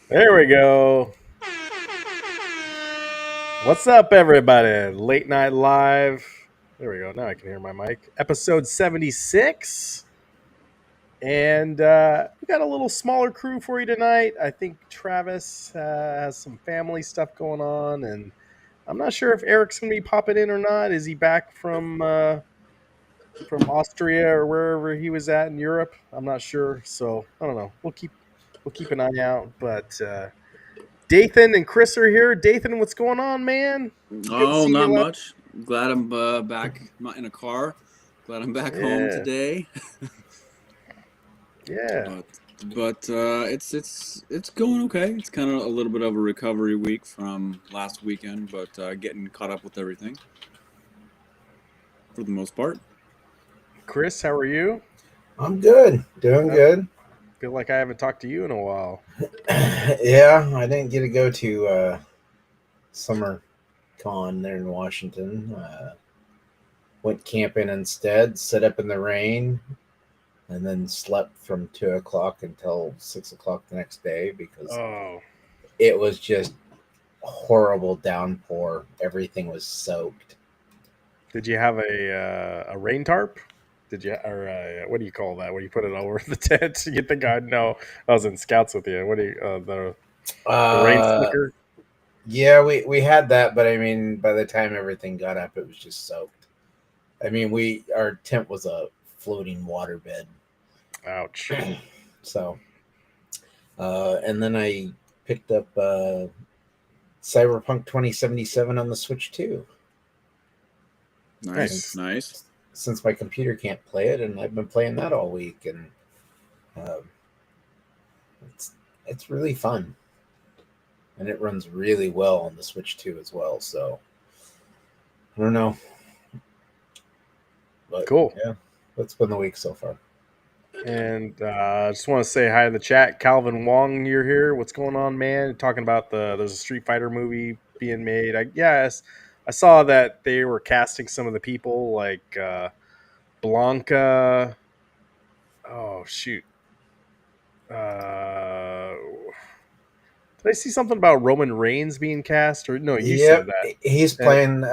There we go. What's up, everybody? Late Night Live. There we go. Now I can hear my mic. Episode 76. And we got a little smaller crew for you tonight. I think Travis has some family stuff going on. And I'm not sure if Eric's going to be popping in or not. Is he back from Austria or wherever he was at in Europe? I'm not sure. So I don't know. We'll keep an eye out. But Dathan and Chris are here. Dathan, what's going on, man? Good to Oh, see not you. much. Glad I'm back, not in a car. Glad I'm back home today. Yeah. But it's going okay. It's kind of a little bit of a recovery week from last weekend, but getting caught up with everything for the most part. Chris, how are you? I'm good. Doing good. Feel like I haven't talked to you in a while. Yeah, I didn't get to go to Summer Con there in Washington. Went camping instead, set up in the rain, and then slept from 2 o'clock until 6 o'clock the next day because it was just horrible downpour. Everything was soaked. Did you have a rain tarp? Did you, or what do you call that? When you put it over the tent, you think I'd know? I was in Scouts with you. What do you the rain slicker? Yeah, we had that, but I mean, by the time everything got up, it was just soaked. I mean, our tent was a floating waterbed. Ouch. So, and then I picked up Cyberpunk 2077 on the Switch too. Nice. Since my computer can't play it, and I've been playing that all week, and it's really fun, and it runs really well on the Switch 2 as well. So I don't know, but cool. Yeah, that's been the week so far. And I just want to say hi in the chat. Calvin Wong, you're here. What's going on, man? Talking about there's a Street Fighter movie being made. I saw that they were casting some of the people like Blanca. Oh shoot. Did I see something about Roman Reigns being cast? Or no, you said that. He's playing.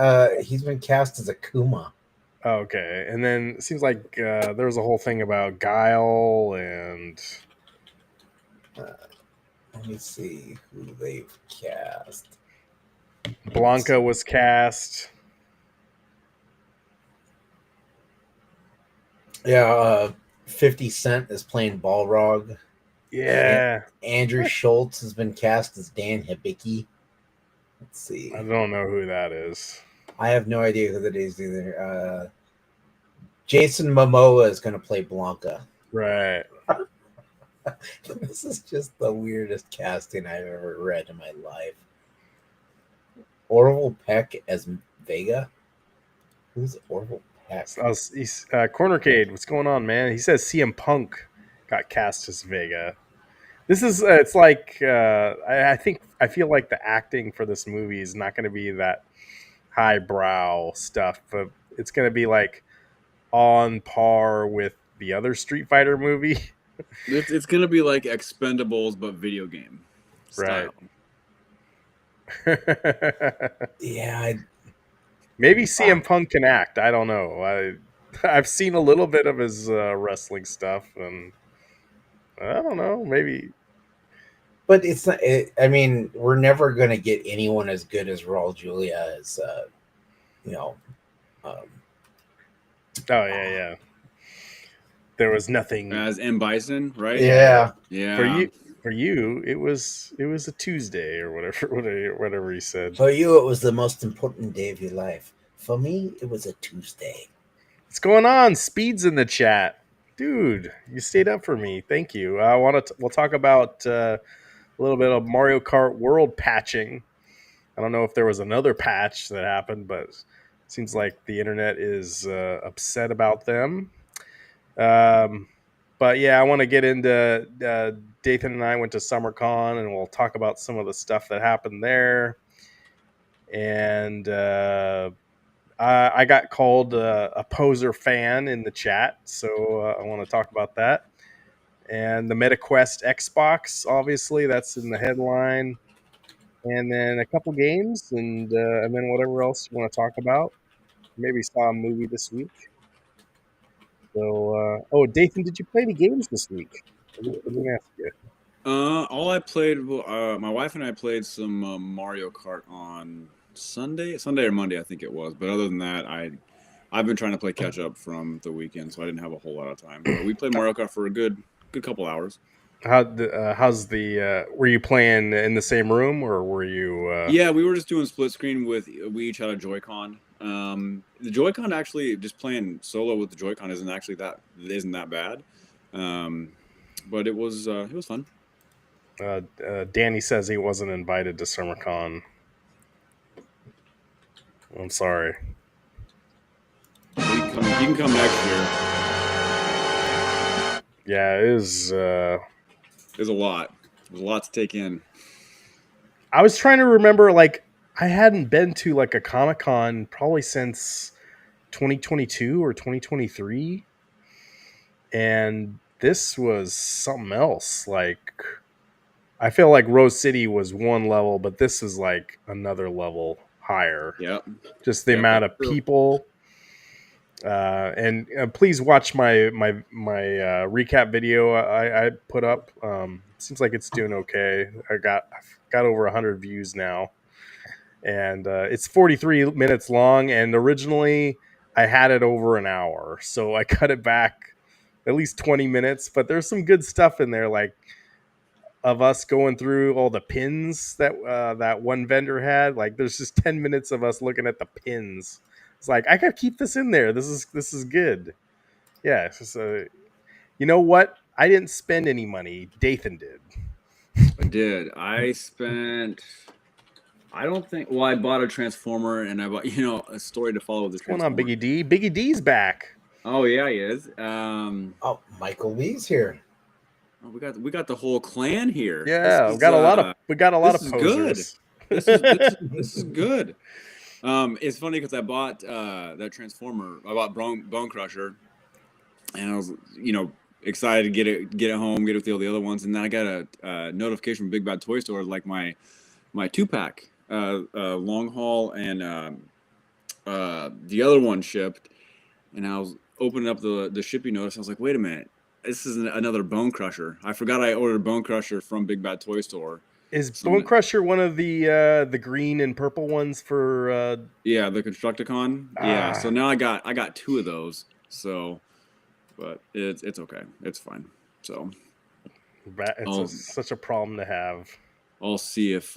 He's been cast as Akuma. Okay, and then it seems like there was a whole thing about Guile and. Let me see who they've cast. Blanca was cast. Yeah, 50 Cent is playing Balrog. Yeah, Andrew Schultz has been cast as Dan Hibiki. Let's see. I don't know who that is. I have no idea who that is either. Jason Momoa is going to play Blanca. Right. This is just the weirdest casting I've ever read in my life. Orville Peck as Vega? Who's Orville Peck? Cornercade, what's going on, man? He says CM Punk got cast as Vega. This is it's like I feel like the acting for this movie is not going to be that highbrow stuff, but it's going to be like on par with the other Street Fighter movie. It's gonna be like Expendables, but video game Right. style. Yeah, Maybe CM Punk can act. I don't know. I've seen a little bit of his wrestling stuff, and I don't know. Maybe. but it's not. I mean, we're never going to get anyone as good as Raul Julia as, you know. Um, Oh yeah. There was nothing As M. Bison, right? yeah. Yeah. for you. It was a Tuesday or whatever he said. For you, it was the most important day of your life. For me, it was a Tuesday. What's going on? Speed's in the chat, dude. You stayed up for me. Thank you. I want to. We'll talk about a little bit of Mario Kart World patching. I don't know if there was another patch that happened, but it seems like the internet is upset about them. But yeah, I want to get into Dathan and I went to SummerCon, and we'll talk about some of the stuff that happened there. And I got called a poser fan in the chat, so I want to talk about that. And the MetaQuest Xbox, obviously, that's in the headline. And then a couple games, and then whatever else you want to talk about. Maybe saw a movie this week. So, Dathan, did you play any games this week? Let me ask you. All I played, my wife and I played some Mario Kart on Sunday or Monday, I think it was. But other than that, I've been trying to play catch up from the weekend, so I didn't have a whole lot of time. But we played Mario Kart for a good couple hours. How's the? Were you playing in the same room, or were you? Yeah, we were just doing split screen we each had a Joy-Con. The Joy-Con actually just playing solo with the Joy-Con isn't that bad. But it was fun. Danny says he wasn't invited to SummerCon. I'm sorry. He can come next year. Yeah, it is. There's a lot. There's a lot to take in. I was trying to remember, like, I hadn't been to like a Comic-Con probably since 2022 or 2023, and this was something else. Like, I feel like Rose City was one level, but this is like another level higher. Yep. Just the amount of people. And please watch my recap video I put up. Seems like it's doing okay. I've got over 100 views now, and it's 43 minutes long. And originally I had it over an hour, so I cut it back at least 20 minutes. But there's some good stuff in there, like of us going through all the pins that that one vendor had. Like, there's just 10 minutes of us looking at the pins. It's like, I gotta keep this in there. This is good. Yeah. So, you know what? I didn't spend any money. Dathan did. I did. I spent. I don't think. Well, I bought a Transformer, and I bought a story to follow with the What's going on, Transformer. Biggie D? Biggie D's back. Oh yeah, he is. Oh, Michael Lee's here. Oh, we got the whole clan here. Yeah, we got a lot of posers. This is good. It's funny because I bought that Transformer. I bought Bone Crusher, and I was excited to get it home, get it with all the other ones, and then I got a notification from Big Bad Toy Store like my 2-pack long haul and the other one shipped, and I was opening up the shipping notice. I was like, wait a minute, this is another Bone Crusher. I forgot I ordered Bone Crusher from Big Bad Toy Store. Is Bone Crusher one of the green and purple ones for? Yeah, the Constructicon. Yeah, so now I got 2 of those. So but it's okay. It's fine. So Such a problem to have. I'll see if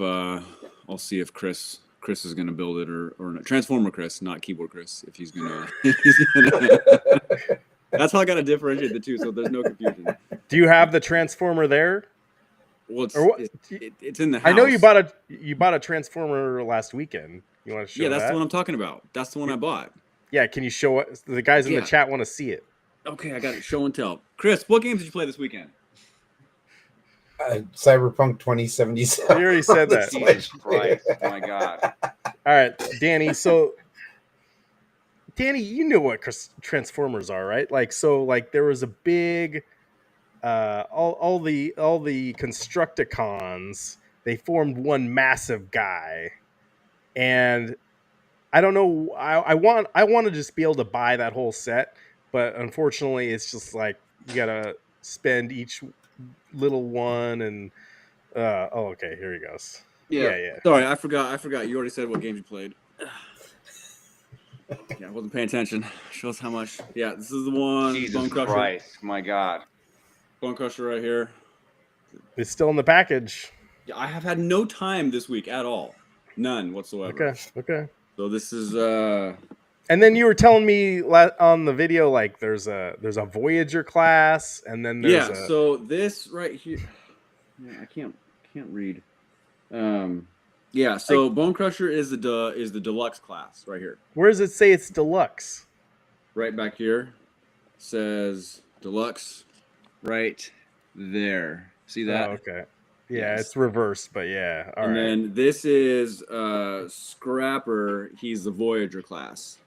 Chris is gonna build it or not. Transformer Chris, not keyboard Chris. If he's gonna, That's how I gotta differentiate the two, so there's no confusion. Do you have the transformer there? Well, it's in the house. I know you bought a transformer last weekend. You want to show? Yeah, that's the one I'm talking about. That's the one I bought. Yeah, can you show it? The guys in the chat want to see it. Okay, I got it. Show and tell. Chris, what games did you play this weekend? Cyberpunk 2077. You already said that. Jesus Christ! Oh my God! All right, Danny. So, Danny, you know what Transformers are, right? Like, there was a big, all the Constructicons. They formed one massive guy, and I don't know. I want to just be able to buy that whole set, but unfortunately, it's just like you gotta spend each little one and okay, here he goes. Yeah. Sorry, I forgot. You already said what games you played. Yeah, I wasn't paying attention. Shows how much. Yeah, this is the one. Jesus Bone Crusher. Christ, my God. Bone Crusher right here. It's still in the package. Yeah, I have had no time this week at all. None whatsoever. Okay. So this is And then you were telling me on the video, like there's a Voyager class, and then there's so this right here. Yeah, I can't read. Yeah, so Bone Crusher is the deluxe class right here. Where does it say it's deluxe? Right back here says deluxe. Right there. See that? Oh, okay. Yeah, It's reversed, but yeah. All right. Then this is Scrapper. He's the Voyager class.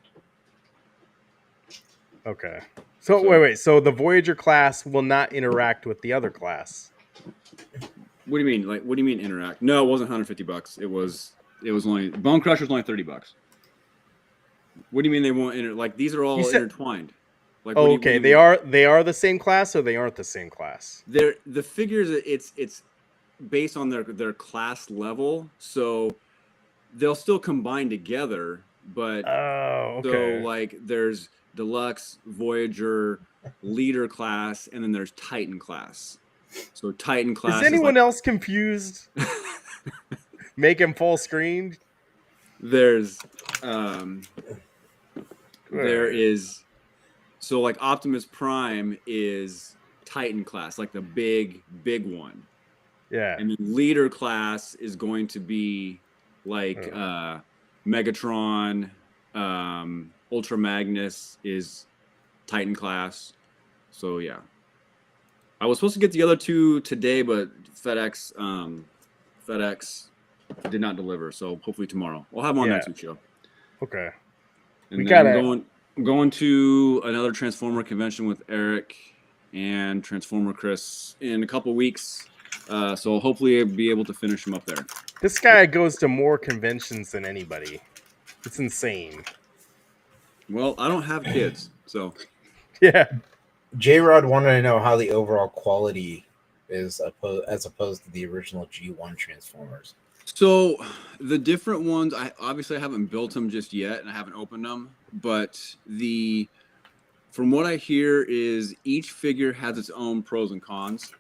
Okay. So wait. So the Voyager class will not interact with the other class. What do you mean? Like, what do you mean interact? No, it wasn't $150. It was only Bone Crusher's only $30. What do you mean they won't like these are all intertwined? Like, okay, they are the same class, or they aren't the same class. They're the figures. It's based on their class level, so they'll still combine together. But so like there's Deluxe, Voyager, Leader class, and then there's Titan class. So Titan class. Is anyone else confused? Make him full screen. There is. So like Optimus Prime is Titan class, like the big one. Yeah. And the Leader class is going to be like Megatron, Ultra Magnus is Titan class. So yeah. I was supposed to get the other two today, but FedEx did not deliver. So hopefully tomorrow. We'll have them on next week's show. Okay. And I'm going to another Transformer convention with Eric and Transformer Chris in a couple weeks. So hopefully I'll be able to finish him up there. This guy goes to more conventions than anybody. It's insane. Well, I don't have kids, so yeah. J-Rod wanted to know how the overall quality is as opposed to the original G1 Transformers. So the different ones, I haven't built them just yet, and I haven't opened them. But from what I hear is each figure has its own pros and cons.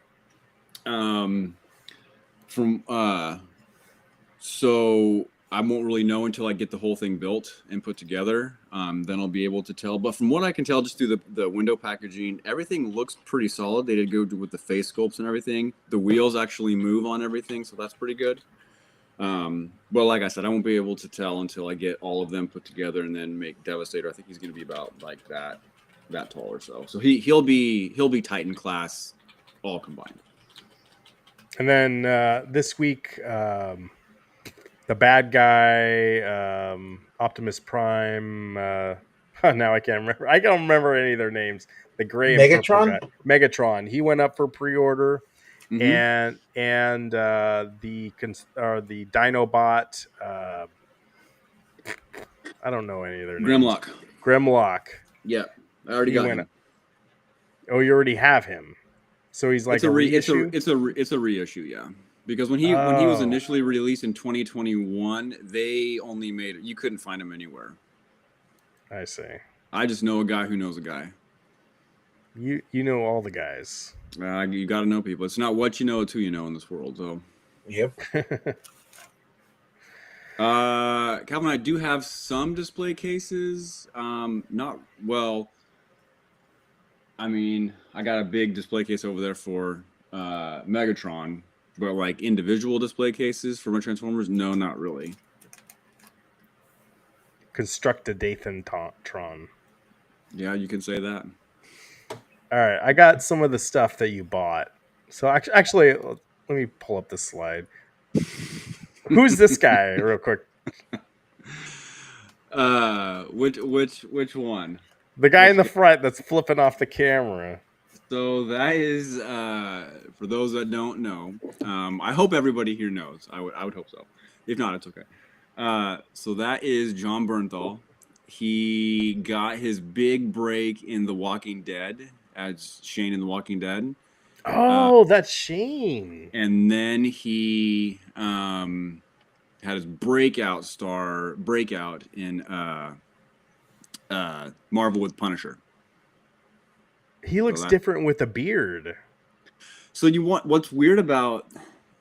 So I won't really know until I get the whole thing built and put together. Then I'll be able to tell. But from what I can tell, just through the window packaging, everything looks pretty solid. They did go with the face sculpts and everything. The wheels actually move on everything, so that's pretty good. But like I said, I won't be able to tell until I get all of them put together and then make Devastator. I think he's going to be about like that tall or so. So he'll be Titan class all combined. And then this week, the bad guy, Optimus Prime. Now I can't remember. I don't remember any of their names. The gray Megatron. Megatron. He went up for pre-order. Mm-hmm. And the Dinobot. I don't know any of their names. Grimlock. Yeah, I already got him. Oh, you already have him. So he's like it's a reissue. It's a reissue, yeah. Because when he was initially released in 2021, they only made it. You couldn't find him anywhere. I see. I just know a guy who knows a guy. You know all the guys. You got to know people. It's not what you know, it's who you know in this world. So, Yep. Calvin, I do have some display cases. Not well. I mean, I got a big display case over there for Megatron, but like individual display cases for my Transformers, no, not really. Construct a Dathan Tron. Yeah, you can say that. All right, I got some of the stuff that you bought. So actually, let me pull up this slide. Who's this guy, real quick? Which one? The guy in the front that's flipping off the camera. So that is for those that don't know. I hope everybody here knows. I would hope so. If not, it's okay. So that is John Bernthal. He got his big break in The Walking Dead as Shane in The Walking Dead. Oh, that's Shane. And then he had his breakout in Marvel with Punisher. He looks different with a beard. So what's weird about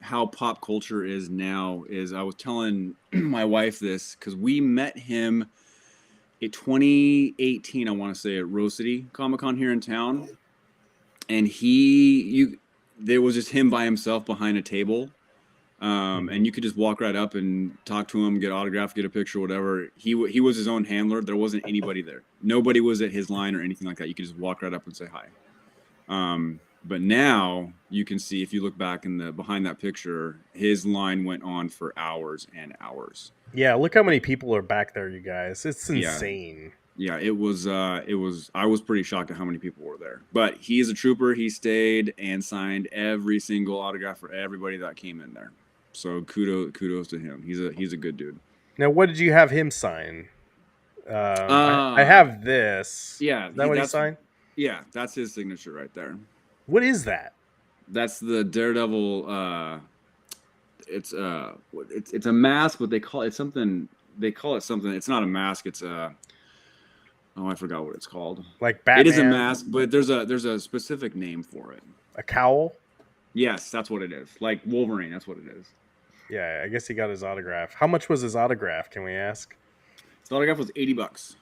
how pop culture is now is I was telling my wife this because we met him in 2018, I want to say, at Rose City Comic-Con here in town. And there was just him by himself behind a table. And you could just walk right up and talk to him, get autograph, get a picture, whatever. He was his own handler. There wasn't anybody there. Nobody was at his line or anything like that. You could just walk right up and say hi. But now you can see, if you look back behind that picture, his line went on for hours and hours. Yeah, look how many people are back there, you guys. It's insane. Yeah, it was. I was pretty shocked at how many people were there. But he is a trooper. He stayed and signed every single autograph for everybody that came in there. So kudos to him. He's a good dude. Now, what did you have him sign? I have this. Yeah, is that what he signed? Yeah, that's his signature right there. What is that? That's the Daredevil. It's a mask, but they call it something. They call it something. It's not a mask. It's a. Oh, I forgot what it's called. Like Batman. It is a mask, but there's a specific name for it. A cowl? Yes, that's what it is. Like Wolverine, that's what it is. Yeah, I guess he got his autograph. How much was his autograph? Can we ask? His autograph was $80.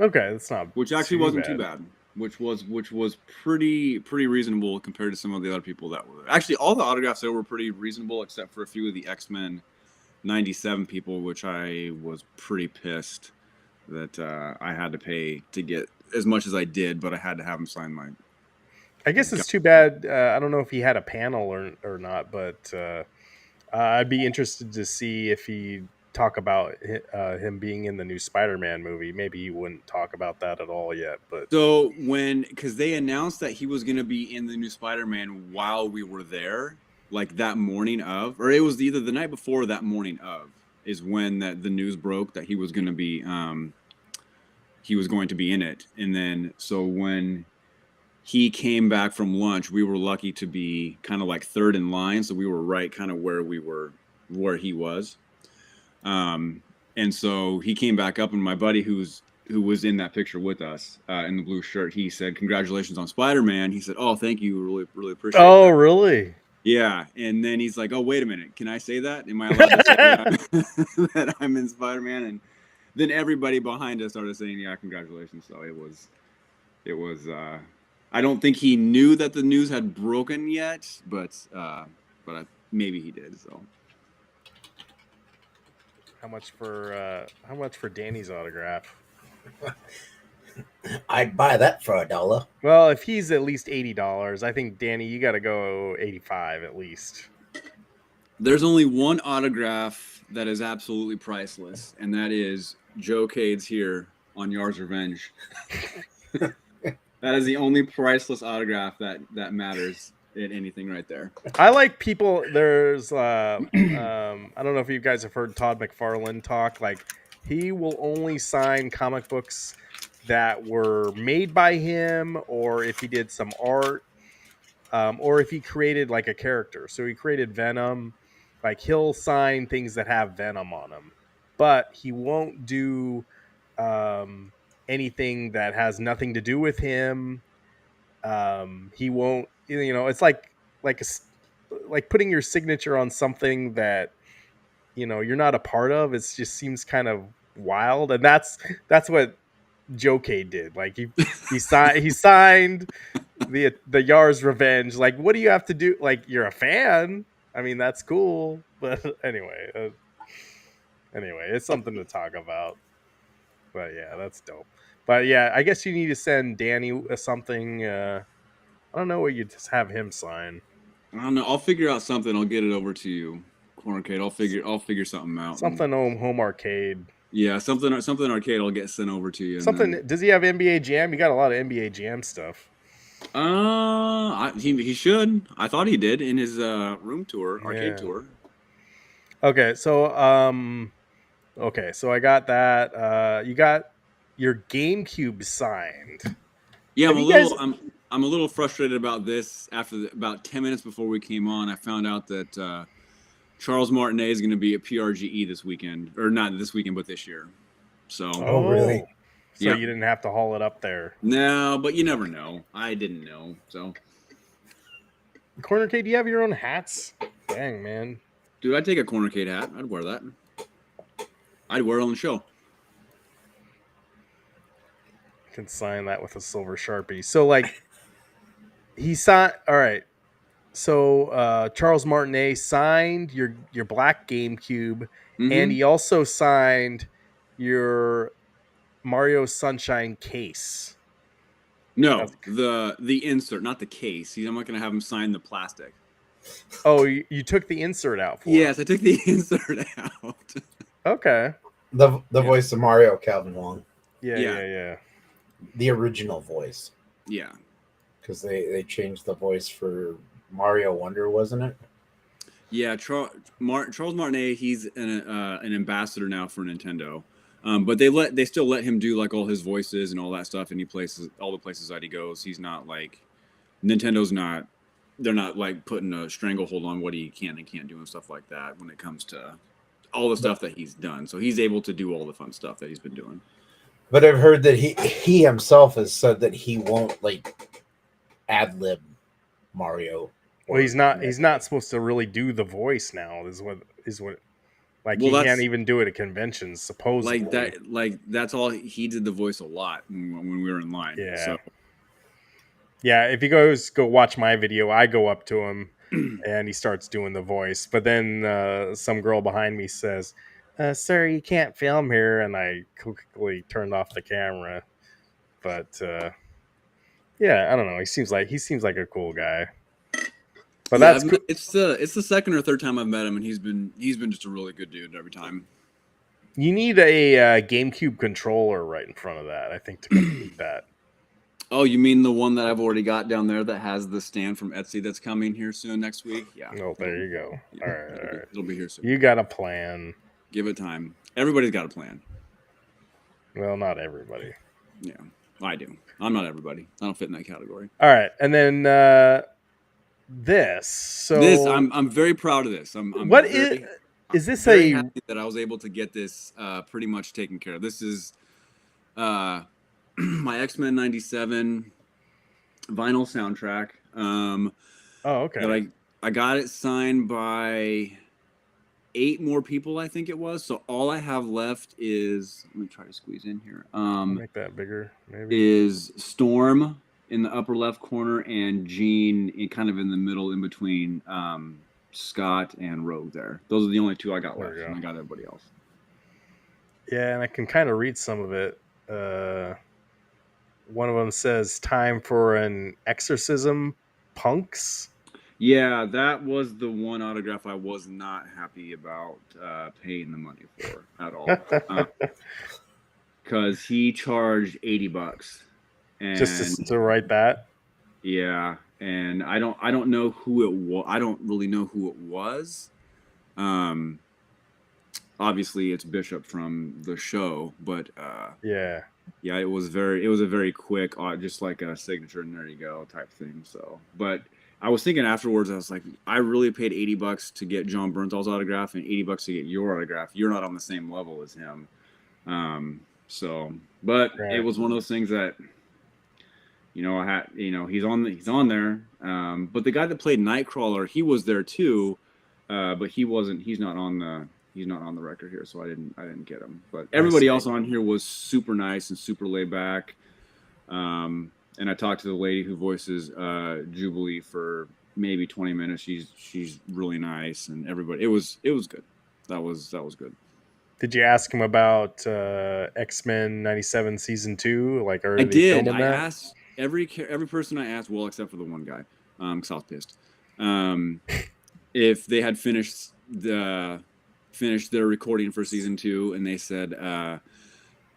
Okay, that's not. Which actually wasn't too bad. Which was pretty reasonable compared to some of the other people that were there. Actually, all the autographs there were pretty reasonable, except for a few of the X-Men '97 people, which I was pretty pissed that I had to pay to get as much as I did, but I had to have him sign mine. I guess it's too bad. I don't know if he had a panel or not, but I'd be interested to see if he talk about him being in the new Spider-Man movie. Maybe he wouldn't talk about that at all yet. But so because they announced that he was going to be in the new Spider-Man while we were there, like that morning of, or it was either the night before or that morning of, is when the news broke that he was going to be in it. And then so when he came back from lunch, we were lucky to be kind of like third in line, so we were right kind of where he was. And so he came back up, and my buddy who was in that picture with us in the blue shirt, he said, "Congratulations on Spider-Man." He said, "Oh, thank you, really appreciate it." Oh, really? Yeah, and then he's like, "Oh, wait a minute, can I say that? Am I allowed to say that I'm in Spider-Man?" And then everybody behind us started saying, "Yeah, congratulations." So it was. I don't think he knew that the news had broken yet, but maybe he did. So. How much for Danny's autograph? I'd buy that for $1. Well, if he's at least $80, I think Danny, you got to go 85 at least. There's only one autograph that is absolutely priceless, and that is Joe Cade's here on Yar's Revenge. That is the only priceless autograph that matters in anything right there. I like people. There's I don't know if you guys have heard Todd McFarlane talk. Like, he will only sign comic books that were made by him, or if he did some art, or if he created like a character. So he created Venom. Like, he'll sign things that have Venom on them, but he won't do anything that has nothing to do with him. he won't. It's like like putting your signature on something that you're not a part of. It just seems kind of wild, and that's what Joe K did. Like he signed the Yar's Revenge. Like, what do you have to do? Like, you're a fan. I mean, that's cool, but anyway, it's something to talk about. But yeah, that's dope. But yeah, I guess you need to send Danny something. I don't know what you just have him sign. I don't know. I'll figure out something. I'll get it over to you, Corner Kate. I'll figure something out. Something home arcade. Yeah, something arcade. I'll get sent over to you. Something. Then... Does he have NBA Jam? You got a lot of NBA Jam stuff. He should. I thought he did in his room tour, arcade tour. Okay, so I got that. You got your GameCube signed. Yeah, I'm a little frustrated about this. About 10 minutes before we came on, I found out that Charles Martinet is going to be at PRGE this weekend, or not this weekend, but this year. So. Oh, really? So you didn't have to haul it up there. No, but you never know. I didn't know. So. Corner K, do you have your own hats? Dang, man. Dude, I'd take a Corner Kate hat. I'd wear that. I'd wear it on the show. Can sign that with a silver Sharpie. So like he signed. All right. So Charles Martinet signed your black GameCube, and he also signed your Mario Sunshine case. No, the insert, not the case. I'm not going to have him sign the plastic. Oh, you took the insert out for Yes, him. I took the insert out. Okay. The voice of Mario, Calvin Wong. Yeah. The original voice. Yeah. Because they changed the voice for Mario Wonder, wasn't it? Yeah, Charles Martinet, he's an ambassador now for Nintendo. But they still let him do like all his voices and all that stuff, and all the places that he goes. He's not like they're not like putting a stranglehold on what he can and can't do and stuff like that when it comes to all the stuff that he's done. So he's able to do all the fun stuff that he's been doing. But I've heard that he himself has said that he won't like ad lib Mario. Well, he's not supposed to really do the voice now. Is what like he can't even do it at conventions supposedly. That's all he did the voice a lot when we were in line. Yeah. So. Yeah, if he goes go watch my video, I go up to him and he starts doing the voice. But then some girl behind me says, "Sir, you can't film here," and I quickly turned off the camera. But yeah, I don't know. He seems like a cool guy. But yeah, that's cool. It's the second or third time I've met him, and he's been just a really good dude every time. You need a GameCube controller right in front of that, I think, to complete that. Oh, you mean the one that I've already got down there that has the stand from Etsy that's coming here soon next week? Yeah. Oh, there you go. Yeah, all right. It'll be here soon. You got a plan. Give it time. Everybody's got a plan. Well, not everybody. Yeah, I do. I'm not everybody. I don't fit in that category. All right, and then this. So this, I'm very proud of this. Is this very happy that I was able to get this pretty much taken care of. This is my X-Men 97 vinyl soundtrack. Oh, okay. I got it signed by 8 more people, I think it was. So all I have left is, let me try to squeeze in here. Make that bigger, maybe. Is Storm in the upper left corner and Gene kind of in the middle, in between Scott and Rogue there. Those are the only 2 I got left, and I got everybody else. Yeah, and I can kind of read some of it. One of them says, "Time for an exorcism, punks." Yeah, that was the one autograph I was not happy about paying the money for at all. Because he charged $80. And just to write that? Yeah, and I don't know who it was. I don't really know who it was. Obviously it's Bishop from the show, but yeah, it was a very quick, just like a signature and there you go type thing. So, but I was thinking afterwards, I was like, I really paid $80 to get John Bernthal's autograph and $80 to get your autograph. You're not on the same level as him. So, but It was one of those things that he's on there. But the guy that played Nightcrawler, he was there too, but he's not on the record here, so I didn't get him. But everybody else on here was super nice and super laid back. And I talked to the lady who voices Jubilee for maybe 20 minutes. She's really nice, and everybody. It was good. That was good. Did you ask him about X-Men 97 season 2? Like, are I they did. filming I that? asked every person I asked, well, except for the one guy, because I was pissed, if they had finished their recording for season 2, and they said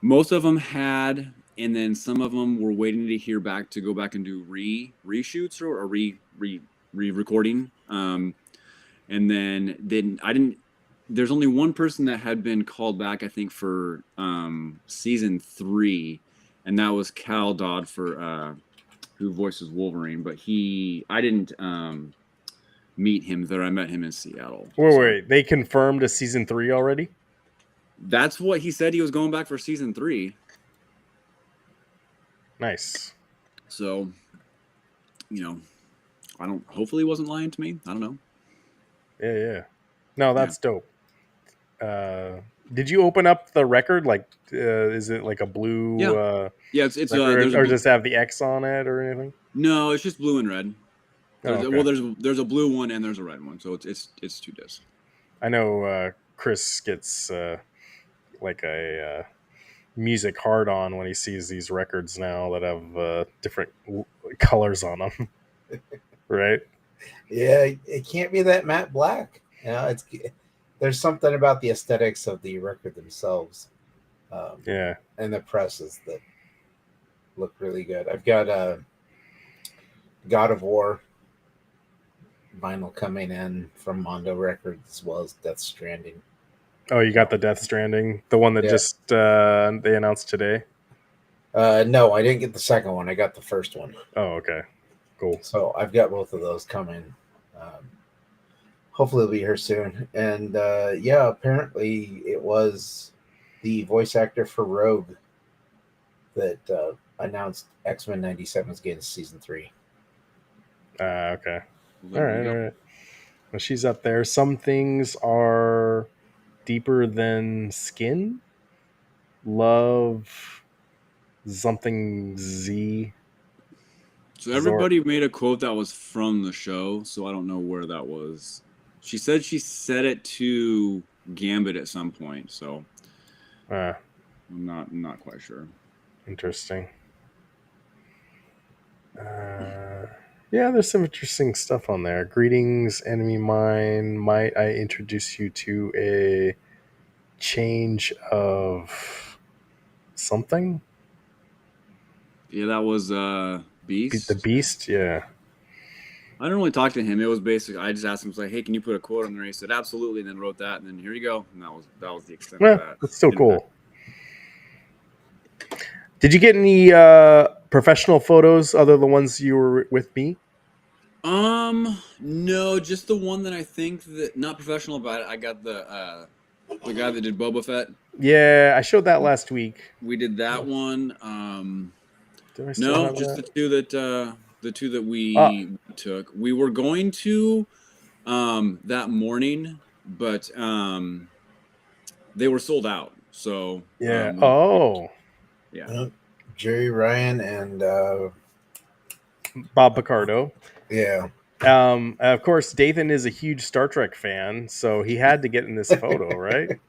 most of them had, and then some of them were waiting to hear back to go back and do reshoots or re-recording. And then I didn't. There's only one person that had been called back, I think, for season 3, and that was Cal Dodd for who voices Wolverine. But I didn't meet him there. I met him in Seattle. Wait, they confirmed a season 3 already? That's what he said. He was going back for season 3. Nice. So, hopefully he wasn't lying to me. I don't know. Yeah. No, that's dope. Did you open up the record? Like, is it like a blue? Yeah, it's record, or does it have the X on it or anything? No, it's just blue and red. Okay. Well, there's a blue one and there's a red one, so it's 2 discs. I know Chris gets like a music hard on when he sees these records now that have different colors on them, right? Yeah, it can't be that matte black. There's something about the aesthetics of the record themselves. And the presses that look really good. I've got a God of War vinyl coming in from Mondo Records, as well as Death Stranding. Oh, you got the Death Stranding, the one that just they announced today? No, I didn't get the second one. I got the first one. Oh, okay, cool. So I've got both of those coming. Hopefully it'll be here soon. And apparently it was the voice actor for Rogue that announced X-Men 97 is getting season 3. Okay. All right. Well, she's up there. Some things are deeper than skin. Love something Z. So everybody made a quote that was from the show, so I don't know where that was. She said she said it to Gambit at some point, so I'm not quite sure. Interesting. Yeah, there's some interesting stuff on there. Greetings, enemy mine. Might I introduce you to a change of something? Yeah, that was Beast. The Beast, yeah. I didn't really talk to him. It was basically I just asked him, like, "Hey, can you put a quote on there?" He said, "Absolutely," and then wrote that, and then here you go. And that was the extent of that. That's still cool. Did you get any professional photos other than the ones you were with me? No, just the one that I think that not professional about it. I got the guy that did Boba Fett. Yeah, I showed that last week. We did that one. No, just the two that we took. We were going to that morning, but they were sold out. So yeah. Yeah. Jerry Ryan and Bob Picardo. Yeah. Of course, Dathan is a huge Star Trek fan, so he had to get in this photo, right?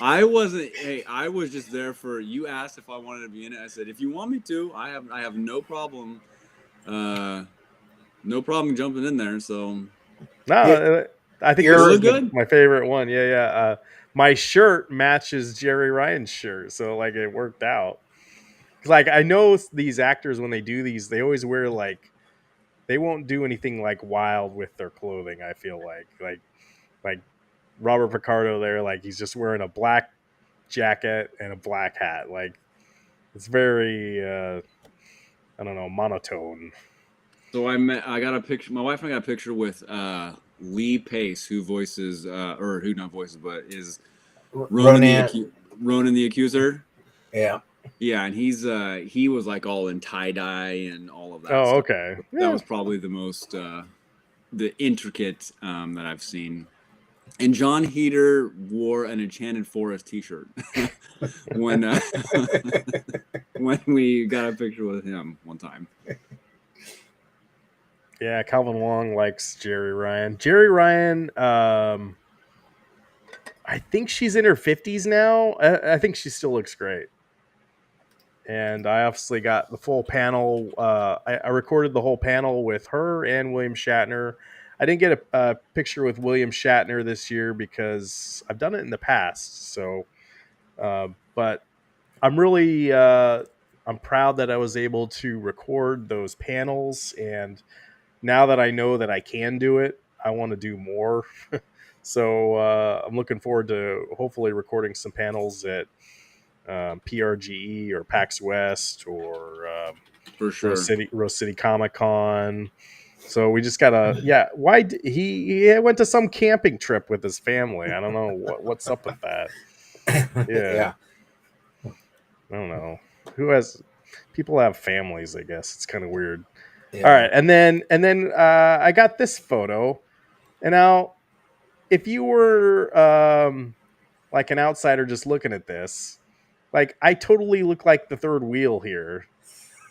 I wasn't. Hey, I was just there for. You asked if I wanted to be in it. I said, if you want me to, I have no problem. No problem jumping in there. So. No, I think you're this is good. My favorite one. Yeah. My shirt matches Jerry Ryan's shirt, so like it worked out. Like I know these actors when they do these, they always wear like they won't do anything like wild with their clothing. I feel like Robert Picardo there, like he's just wearing a black jacket and a black hat. Like it's very I don't know, monotone. So I got a picture. My wife and I got a picture with Lee Pace, who voices or who not voices, but is Ronan the Accuser. Yeah. Yeah, and he was like all in tie dye and all of that Oh, stuff. okay. That Yeah. was probably the most the intricate that I've seen. And John Heater wore an Enchanted Forest T-shirt when when we got a picture with him one time. Yeah, Calvin Wong likes Jerry Ryan. Jerry Ryan, I think she's in her 50s now. I think she still looks great. And I obviously got the full panel. I recorded the whole panel with her and William Shatner. I didn't get a picture with William Shatner this year because I've done it in the past. So, but I'm really I'm proud that I was able to record those panels, and now that I know that I can do it, I want to do more. So I'm looking forward to hopefully recording some panels at PRGE or PAX West or For sure. Rose City Comic Con. So we just gotta, yeah. He went to some camping trip with his family? I don't know what's up with that. Yeah, Yeah. I don't know. Who has people have families? I guess it's kind of weird. All Yeah. right, and then I got this photo, and now if you were like an outsider just looking at this, like I totally look like the third wheel here.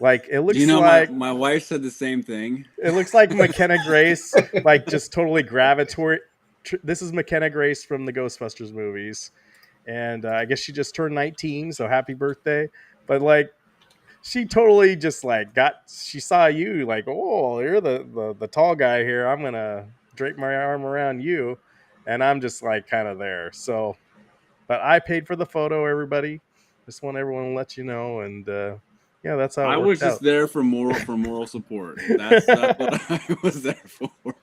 Like Do you know my wife said the same thing? it looks like McKenna Grace, like just totally gravitatory. This is McKenna Grace from the Ghostbusters movies, and I guess she just turned 19, so happy birthday. But like she totally just like she saw you like, oh, you're the tall guy here. I'm gonna drape my arm around you, and I'm just like kind of there. So, but I paid for the photo. Everybody, just want everyone to let you know, and yeah, that's how it I was worked just out. there for moral support. That's what I was there for.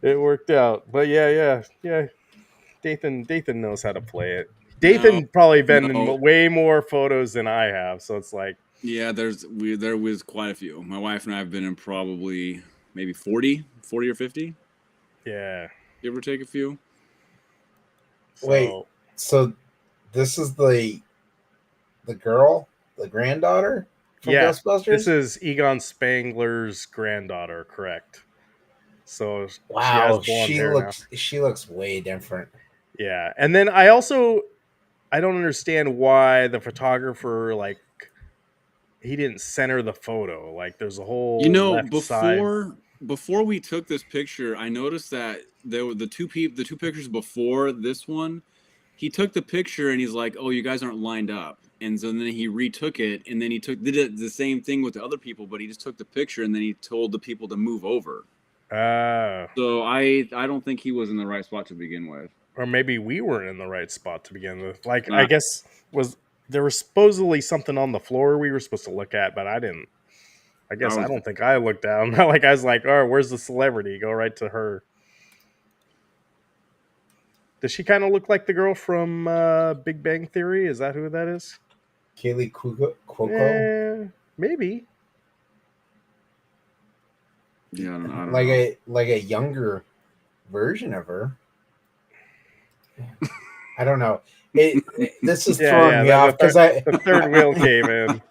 It worked out, but yeah. Dathan knows how to play it. No, Dathan probably been in no. way more photos than I have, so it's like, Yeah, there was quite a few. My wife and I have been in probably maybe 40 or 50, yeah. give or take a few. Wait, So so this is the girl, the granddaughter from yeah, this Ghostbusters? is Egon Spangler's granddaughter, correct? So she has Wow, blonde hair now. she looks way different. Yeah, and then I don't understand why the photographer like he didn't center the photo. Like there's a You whole know, left side. before we took this picture, I noticed that there were the two pictures before this one. He took the picture and he's like, "Oh, you guys aren't lined up." And so then he retook it, and then did it the same thing with the other people, but he just took the picture and then he told the people to move over. Uh, So I don't think he was in the right spot to begin with. or maybe we weren't in the right spot to begin with. Like I Uh, guess was there was supposedly something on the floor we were supposed to look at, but I didn't. I I guess I was don't think I looked down. Like I was like, oh, where's the celebrity? Go right to her. Does she kind of look like the girl from Big Bang Theory? Is that who that is? Kaylee Cuoco, Maybe. yeah, I don't know. like a younger version of her. I don't know. This is Yeah, throwing yeah. me off because The third wheel came in.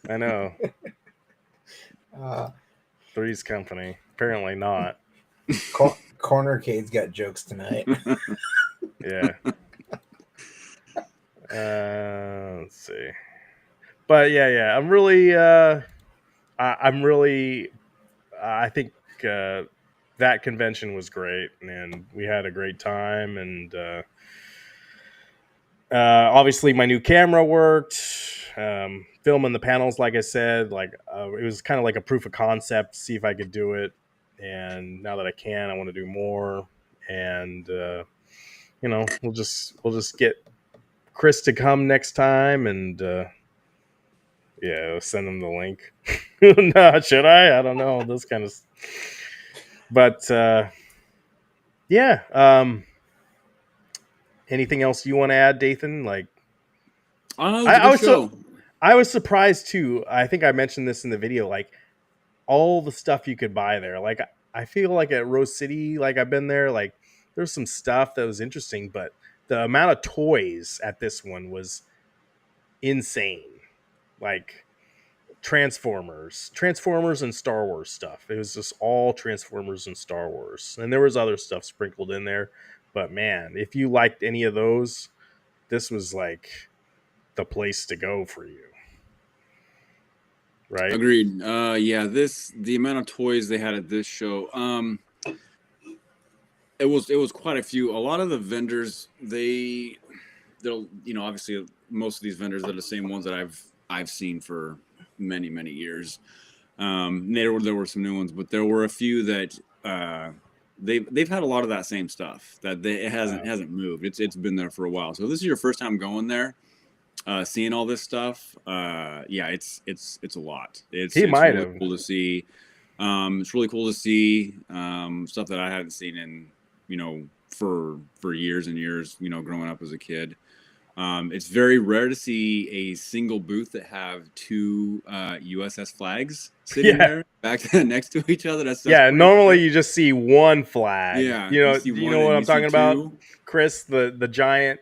I know. uh, Three's Company. Apparently not. Corner Cade's got jokes tonight. Yeah. Let's see. But yeah. I'm really. I think that convention was great, and we had a great time. And obviously, my new camera worked. Filming the panels, like I said, like it was kind of like a proof of concept, see if I could do it. And now that I can, I want to do more. And we'll just get Chris to come next time, and yeah, send him the link. No, should I? I don't know. This kind of, but yeah. Anything else you want to add, Dathan? Like, Oh, it was I, a I good was so show. I was surprised too. I think I mentioned this in the video. Like all the stuff you could buy there. Like I feel like at Rose City, like I've been there. Like there's some stuff that was interesting, but the amount of toys at this one was insane. Like Transformers and Star Wars stuff. It was just all Transformers and Star Wars. And there was other stuff sprinkled in there, but man, if you liked any of those, this was like the place to go for you. Right? Agreed. The amount of toys they had at this show, it was quite a few. A lot of the vendors, they'll obviously most of these vendors are the same ones that I've seen for many years. There were some new ones, but there were a few that they've had a lot of that same stuff that it hasn't moved. It's been there for a while. So this is your first time going there, seeing all this stuff. It's a lot. It's really cool to see. It's really cool to see stuff that I hadn't seen in for years and years. Growing up as a kid. It's very rare to see a single booth that have two USS flags sitting there back next to each other. That's normally you just see one flag. Yeah, you know what I'm talking about, Chris? The giant,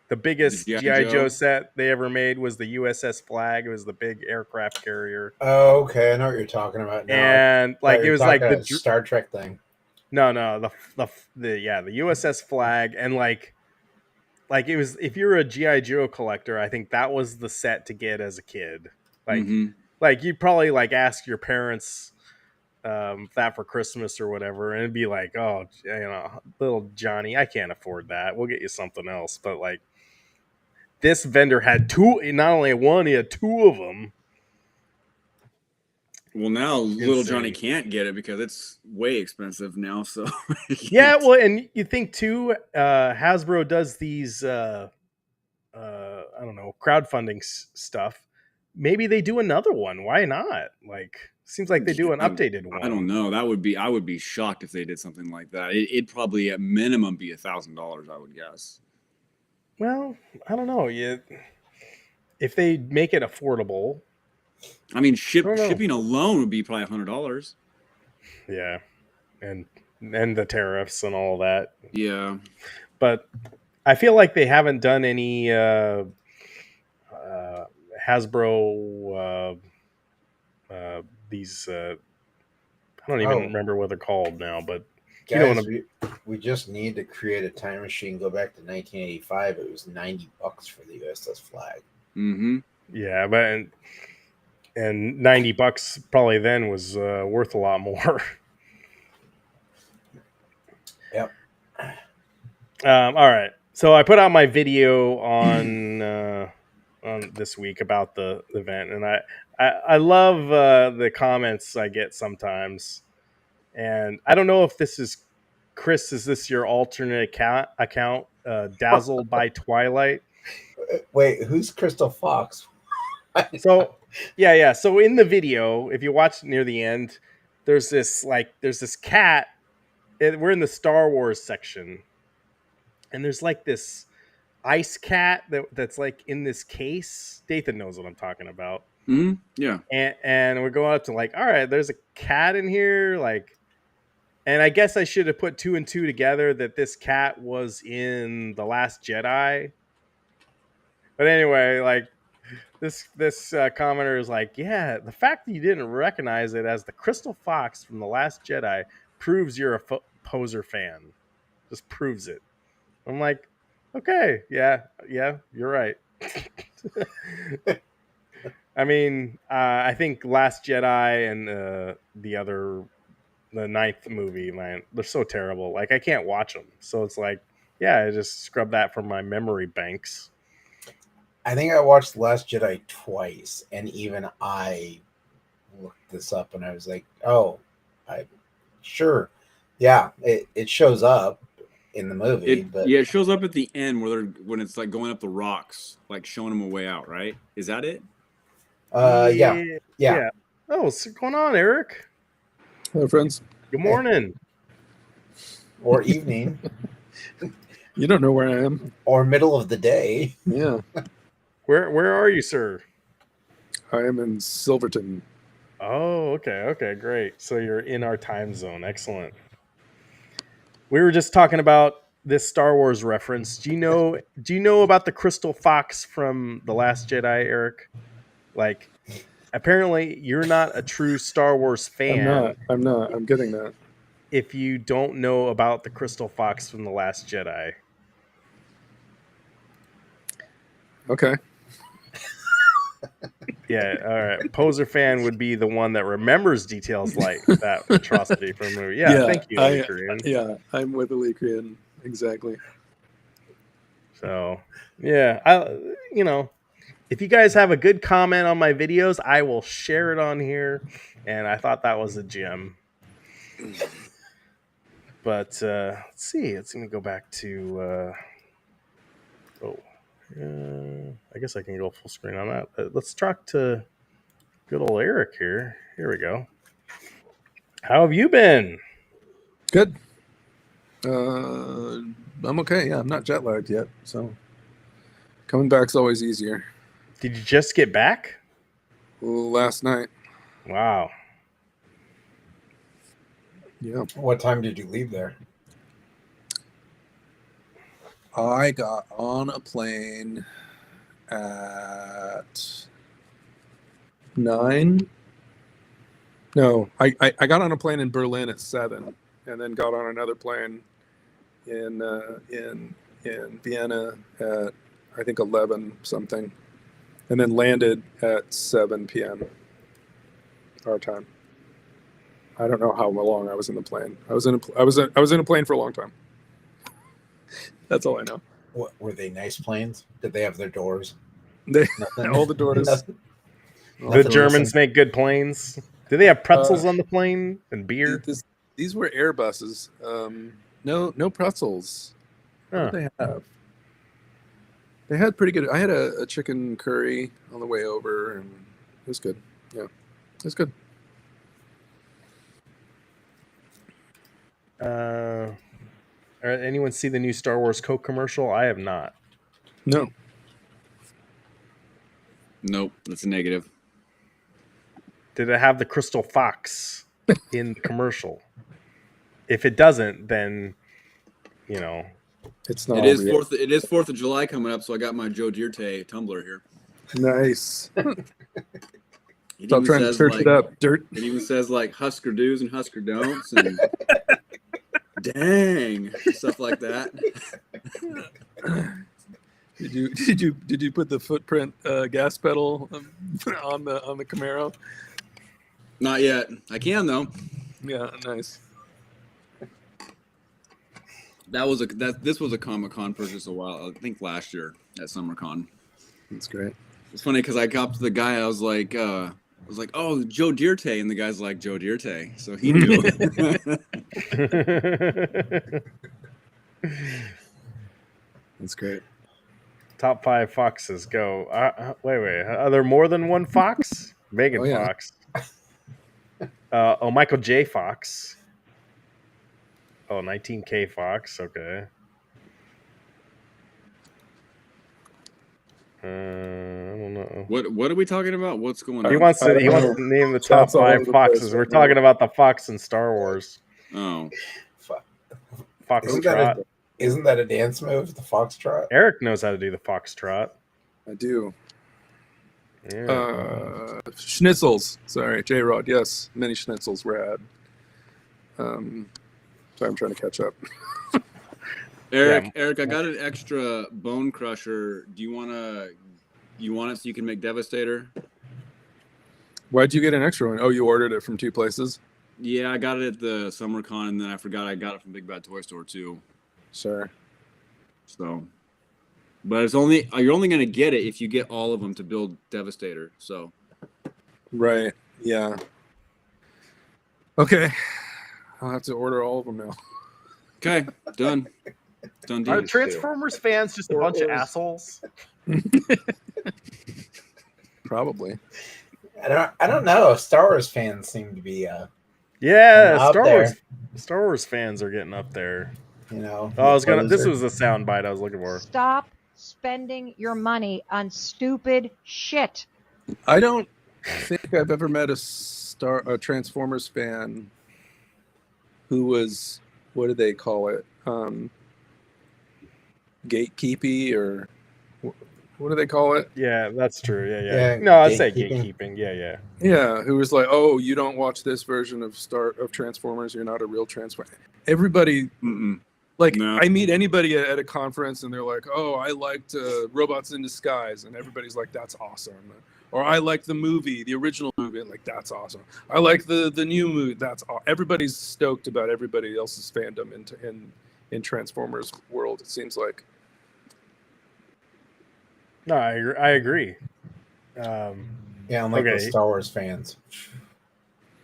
the biggest G.I. Joe set they ever made was the USS Flag. It was the big aircraft carrier. Oh, okay, I know what you're talking about now. And it was like the Star Trek thing. No, the USS Flag, and like it was, if you're a G.I. Joe collector, I think that was the set to get as a kid. Like you'd probably like ask your parents that for Christmas or whatever, and it'd be like, oh, little Johnny, I can't afford that. We'll get you something else. But like this vendor had two, not only one, he had two of them. Well, now little Johnny can't get it because it's way expensive now. So yeah, well, and you think too, Hasbro does these, I don't know, crowdfunding stuff. Maybe they do another one. Why not? Like, seems like they do an updated one. I don't know. I would be shocked if they did something like that. It'd probably at minimum be $1,000, I would guess. Well, I don't know. If they make it affordable. I mean, shipping alone would be probably $100. Yeah, and the tariffs and all that. Yeah, but I feel like they haven't done any Hasbro these. I don't even remember what they're called now, but guys, we just need to create a time machine. Go back to 1985. It was $90 for the USS Flag. Mm-hmm. Yeah, but. And $90 probably then was worth a lot more. Yep. All right. So I put out my video on this week about the event, and I love the comments I get sometimes. And I don't know if this is Chris. Is this your alternate account? Dazzled by Twilight. Wait, who's Crystal Fox? So yeah. So in the video, if you watch near the end, there's this cat. We're in the Star Wars section, and there's like this ice cat that's like in this case. Dathan knows what I'm talking about. Mm-hmm. Yeah. And we're going up to like, all right, there's a cat in here, like, and I guess I should have put two and two together that this cat was in The Last Jedi. But anyway, like. This commenter is like, yeah, the fact that you didn't recognize it as the Crystal Fox from The Last Jedi proves you're a poser fan. Just proves it. I'm like, okay, yeah, you're right. I mean, I think Last Jedi and the ninth movie, man, they're so terrible. Like, I can't watch them. So it's like, yeah, I just scrub that from my memory banks. I think I watched The Last Jedi twice, and even I looked this up, and I was like, "Oh, sure, yeah." It shows up in the movie, but it shows up at the end when it's like going up the rocks, like showing them a way out. Right? Is that it? Yeah. Oh, what's going on, Eric? Hello, friends. Good morning. Or evening. You don't know where I am. Or middle of the day. Yeah. Where are you, sir? I am in Silverton. Oh, okay, great. So you're in our time zone. Excellent. We were just talking about this Star Wars reference. Do you know about the crystal fox from The Last Jedi, Eric? Like, apparently you're not a true Star Wars fan I'm not. I'm getting that. if you don't know about the crystal fox from The Last Jedi. Okay. Yeah, all right. Poser fan would be the one that remembers details like that atrocity from the movie. Yeah, thank you, Korean. Yeah, I'm with Korean. Exactly. So, yeah, if you guys have a good comment on my videos, I will share it on here. And I thought that was a gem. But let's see. It's going to go back to. I guess I can go full screen on that. Let's talk to good old Eric here. Here we go. How have you been? Good. I'm okay. Yeah, I'm not jet lagged yet, so coming back's always easier. Did you just get back? Last night. Wow. Yeah. What time did you leave there? I got on a plane at 9. No, I got on a plane in Berlin at 7, and then got on another plane in Vienna at I think 11 something, and then landed at 7 p.m. our time. I don't know how long I was in the plane. I was in a plane for a long time. That's all I know. What were they? Nice planes? Did they have their doors? All the doors. The Germans make good planes. Do they have pretzels on the plane and beer? These were Airbuses. No pretzels. What did they have? They had pretty good. I had a chicken curry on the way over, and it was good. Yeah, it was good. Anyone see the new Star Wars Coke commercial? I have not. No. Nope, that's a negative. Did it have the crystal fox in the commercial? If it doesn't, then it's not. It is real. It is 4th of July coming up, so I got my Joe Dierte tumbler here. Nice. Stop trying to search it up, dirt. It even says like Husker do's and Husker don'ts, and dang, stuff like that. Did you put the footprint gas pedal on the Camaro? Not yet. I can though. Yeah, nice. This was a Comic-Con purchase a while. I think last year at SummerCon. That's great. It's funny because I got up to the guy. I was like, oh, Joe Dierte, and the guy's like, Joe Dierte, so he knew. That's great. Top 5 foxes go. Wait. Are there more than one fox? Megan Fox. Michael J. Fox. 19K Fox. Okay. I don't know. What are we talking about? What's going on? He wants to name the top 5 foxes. We're talking about the fox in Star Wars. Oh. Foxtrot. Isn't that a dance move, the foxtrot? Eric knows how to do the foxtrot. I do. Yeah. Schnitzels. Sorry, J-Rod. Yes, many schnitzels were had. So I'm trying to catch up. Eric, I got an extra bone crusher. Do you want it so you can make Devastator? Why'd you get an extra one? Oh, you ordered it from 2 places? Yeah, I got it at the SummerCon, and then I forgot I got it from Big Bad Toy Store too. Sure. So, but you're only going to get it if you get all of them to build Devastator. So, right, yeah. Okay, I'll have to order all of them now. Okay, done. Done deal. Are Transformers fans just a bunch of assholes? Probably. I don't know. Star Wars fans seem to be Star Wars fans are getting up there. This was the sound bite I was looking for. Stop spending your money on stupid shit. I don't think I've ever met a Transformers fan who was what do they call it? Gatekeepy, or what do they call it? Yeah, that's true. Yeah. Yeah, No, I'd say gatekeeping. gatekeeping. Yeah. Yeah, who was like, "Oh, you don't watch this version of Transformers, you're not a real Transformer." Everybody, like, No. I meet anybody at a conference and they're like, "Oh, I liked Robots in Disguise," and everybody's like, "That's awesome." Or I like the movie, the original movie, and like, "That's awesome." I like the new movie. Everybody's stoked about everybody else's fandom in Transformers world. It seems like. No, I agree. Yeah, unlike Okay. the Star Wars fans.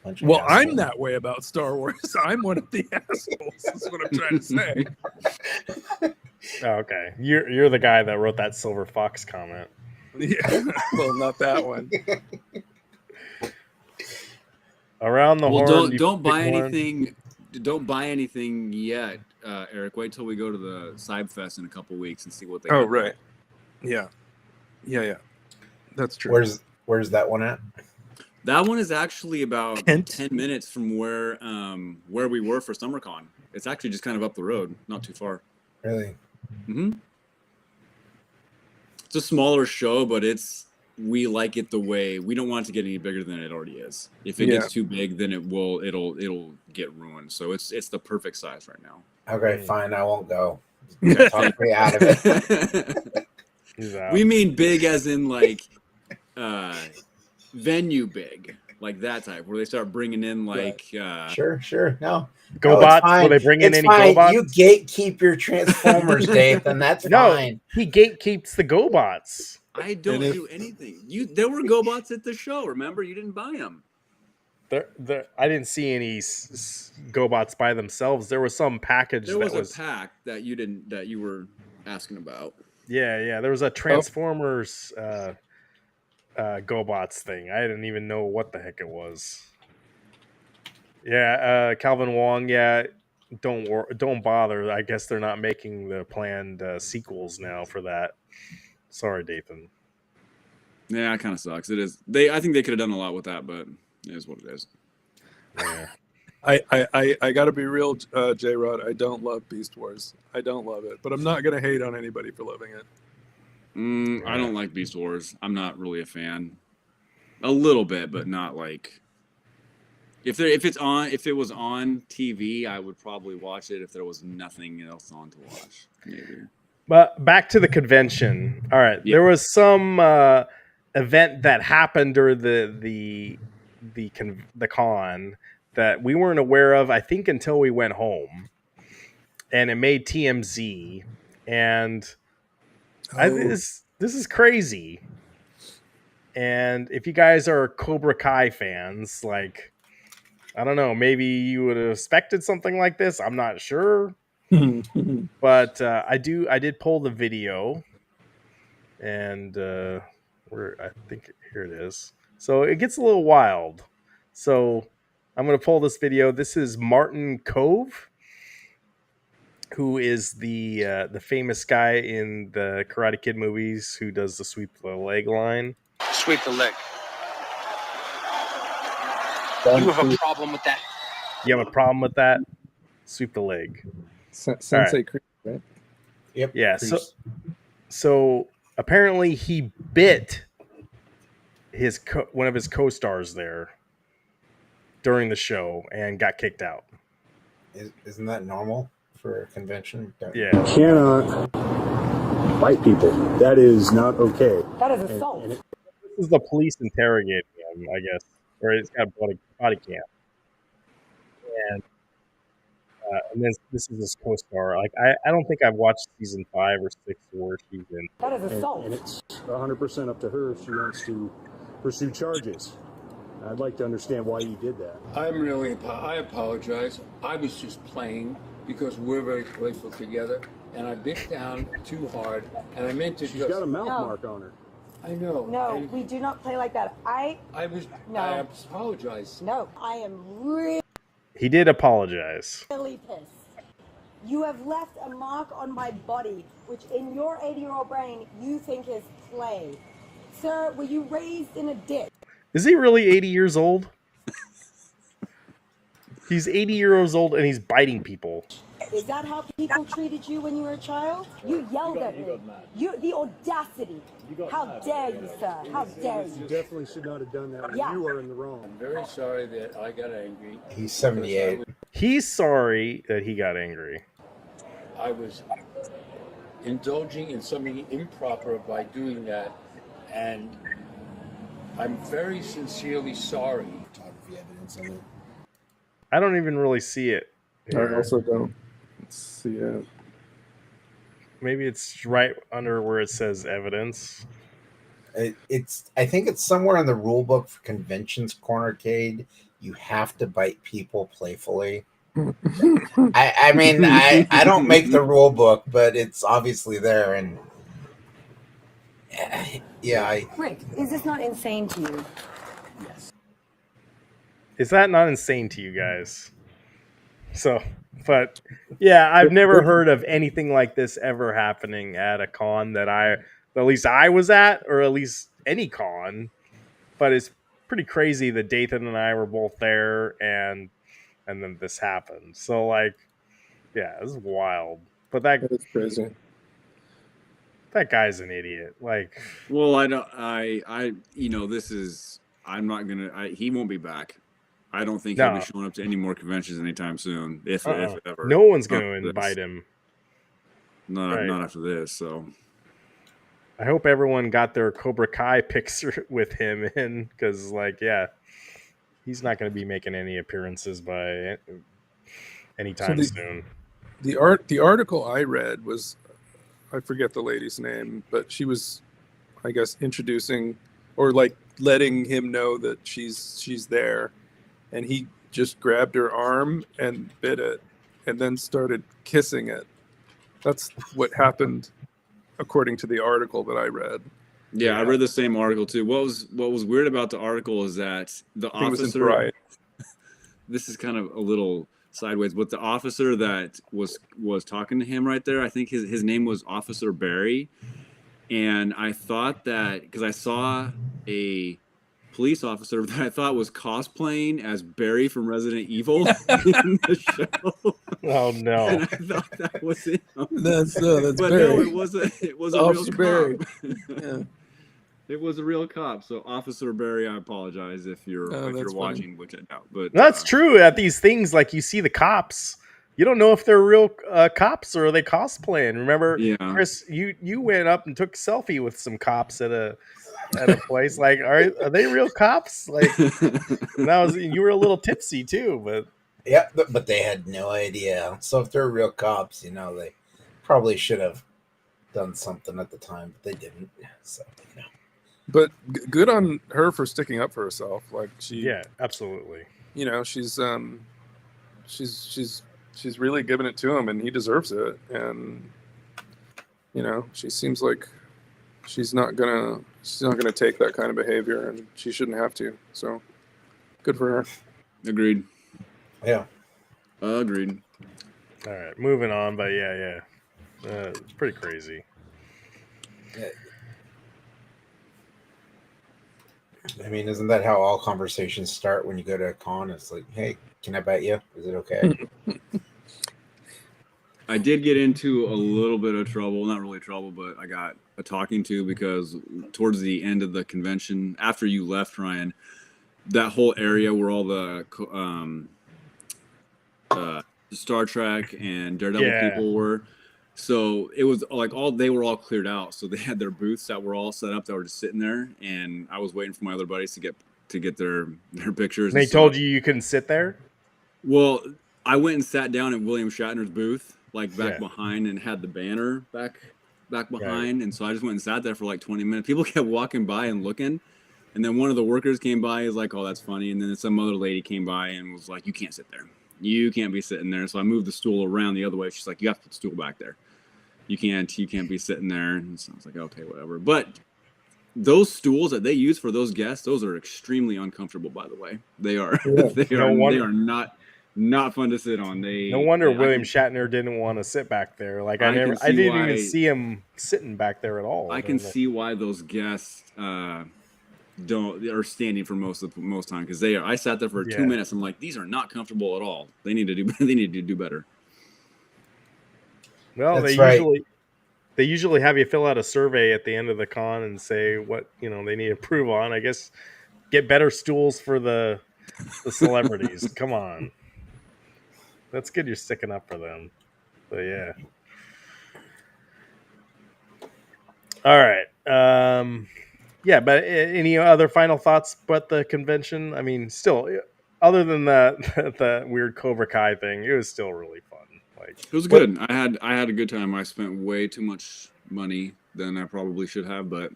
Bunch of Well, I'm assholes. that way about Star Wars. I'm one of the assholes. That's what I'm trying to say. Oh, okay. You're the guy that wrote that Silver Fox comment. Yeah, well, not that one. Around the Well, horn. don't buy pick one. anything. Don't buy anything yet, Eric. Wait till we go to the Cybfest in a couple weeks and see what they. Oh, get. right. Yeah. That's true. Where's that one at? That one is actually about Kent? 10 minutes from where we were for SummerCon. It's actually just kind of up the road, not too far. Really? Mm-hmm. It's a smaller show, but we like it the way we don't want it to get any bigger than it already is. If it gets too big, then it'll get ruined. So it's the perfect size right now. Okay, fine. I won't go. Talk me out of it. We mean big as in like venue big, like that type, where they start bringing in like Sure. No. GoBots? No, Will they bring in it's any fine. GoBots? You gatekeep your Transformers, Dave, and that's fine. He gatekeeps the GoBots. I don't do anything. There were GoBots at the show. Remember, you didn't buy them. I didn't see any GoBots by themselves. There was some package. There was a pack that you were asking about. Yeah. There was a Transformers GoBots thing. I didn't even know what the heck it was. Yeah, Calvin Wong. Yeah, don't bother. I guess they're not making the planned sequels now for that. Sorry, Dathan. Yeah, it kind of sucks. It is. I think they could have done a lot with that, but it is what it is. Yeah. I gotta be real, J-Rod. I don't love Beast Wars. I don't love it, but I'm not gonna hate on anybody for loving it. I don't like Beast Wars. I'm not really a fan. A little bit, but not like. If it was on TV, I would probably watch it. If there was nothing else on to watch, maybe. But back to the convention. All right, there was some event that happened during the con that we weren't aware of, I think, until we went home, and it made TMZ. And this is crazy. And if you guys are Cobra Kai fans, like, I don't know, maybe you would have expected something like this. I'm not sure. But I did pull the video, and I think here it is. So it gets a little wild. So I'm going to pull this video. This is Martin Cove, who is the famous guy in the Karate Kid movies who does the sweep the leg line. Sweep the leg. You have a problem with that? You have a problem with that? Sweep the leg. Sensei Creed, right? Yep. Yeah. So apparently he bit one of his co-stars there during the show and got kicked out. Isn't that normal for a convention? Yeah. You cannot bite people. That is not okay. That is assault. This is the police interrogating him, I guess, or it's got body cam. And then this is his co-star. Like I don't think I've watched season 5 or 6 where she's in. That is assault. And it's 100% up to her if she wants to pursue charges. I'd like to understand why you did that. I apologize. I was just playing because we're very playful together, and I bit down too hard, and I meant to. She's got a mouth mark on her. I know. No, we do not play like that. I apologize. No, I am really He did apologize. pissed. You have left a mark on my body, which in your 80-year-old brain you think is play. Sir, were you raised in a ditch? Is he really 80 years old? He's 80 years old and he's biting people. Is that how people treated you when you were a child? You yelled at me. The audacity. How dare you, sir? How dare You you? definitely should not have done that. Yeah. You are in the wrong. I'm very sorry that I got angry. He's 78. He's sorry that he got angry. I was indulging in something improper by doing that, and I'm very sincerely sorry. Photography evidence in it. I don't even really see it. I also don't see it. Maybe it's right under where it says evidence. I think it's somewhere in the rule book for conventions cornercade. You have to bite people playfully. I mean, I don't make the rule book, but it's obviously there. And yeah, Rick, is this not insane to you? Is that not insane to you guys? So, but yeah, I've never heard of anything like this ever happening at a con that at least I was at, or at least any con. But it's pretty crazy that Dathan and I were both there, and then this happened. So, like, yeah, this is wild. But That is crazy. that guy's an idiot. Like, Well, this is. I'm not gonna. He won't be back. I don't think he'll No. be showing up to any more conventions anytime soon, if ever. no one's going Not to after invite this. him. Not Right. not after this. So I hope everyone got their Cobra Kai pics with him in, because, like, yeah, he's not going to be making any appearances by anytime soon. The article I read was, I forget the lady's name, but she was, I guess, introducing or like letting him know that she's there, and he just grabbed her arm and bit it, and then started kissing it. That's what happened, according to the article that I read. yeah, I read the same article too. What was weird about the article is that the I think it was in officer. Variety. This is kind of a little sideways, but the officer that was talking to him right there, I think his name was Officer Barry, and I thought that because I saw a police officer that I thought was cosplaying as Barry from Resident Evil in the show. Oh no! And I thought that was him. That's But Barry. no, it was a real Officer Barry. cop. Yeah. It was a real cop. So Officer Barry, I apologize if you're that's watching, which I doubt. But That's true. At these things, like, you see the cops, you don't know if they're real cops or are they cosplaying. Remember, Yeah. Chris, you went up and took a selfie with some cops at a place. Like, are they real cops? Like, you were a little tipsy too, but yeah, but they had no idea. So if they're real cops, they probably should have done something at the time, but they didn't. So But good on her for sticking up for herself. Like yeah, absolutely. She's really giving it to him, and he deserves it. And she seems like she's not gonna take that kind of behavior, and she shouldn't have to. So good for her. Agreed. Yeah. Agreed. All right, moving on. But yeah, it's pretty crazy. I mean, isn't that how all conversations start when you go to a con? It's like, hey, can I bite you? Is it okay? I did get into a little bit of trouble, not really trouble, but I got a talking to because towards the end of the convention, after you left, Ryan, that whole area where all the Star Trek and Daredevil people were. So it was like they were all cleared out. So they had their booths that were all set up that were just sitting there, and I was waiting for my other buddies to get their pictures. They told you couldn't sit there? Well, I went and sat down at William Shatner's booth, like back behind, and had the banner back behind. And so I just went and sat there for like 20 minutes. People kept walking by and looking. And then one of the workers came by, is like, oh, that's funny. And then some other lady came by and was like, you can't sit there. You can't be sitting there. So I moved the stool around the other way. She's like, you have to put the stool back there. You can't be sitting there. And so I was like, okay, whatever. But those stools that they use for those guests, those are extremely uncomfortable, by the way. They are. Yeah. they are not fun to sit on. No wonder William Shatner didn't want to sit back there. Like I didn't even see him sitting back there at all. I can see why those guests are standing for most time because they are. I sat there for 2 minutes. I'm like, these are not comfortable at all. They need to do better. Well, That's they usually have you fill out a survey at the end of the con and say what they need to improve on. I guess get better stools for the celebrities. Come on, that's good. You're sticking up for them. But yeah. All right. Yeah, but any other final thoughts about the convention? I mean, still, other than the weird Cobra Kai thing, it was still really fun. Like, it was good. I had a good time. I spent way too much money than I probably should have, but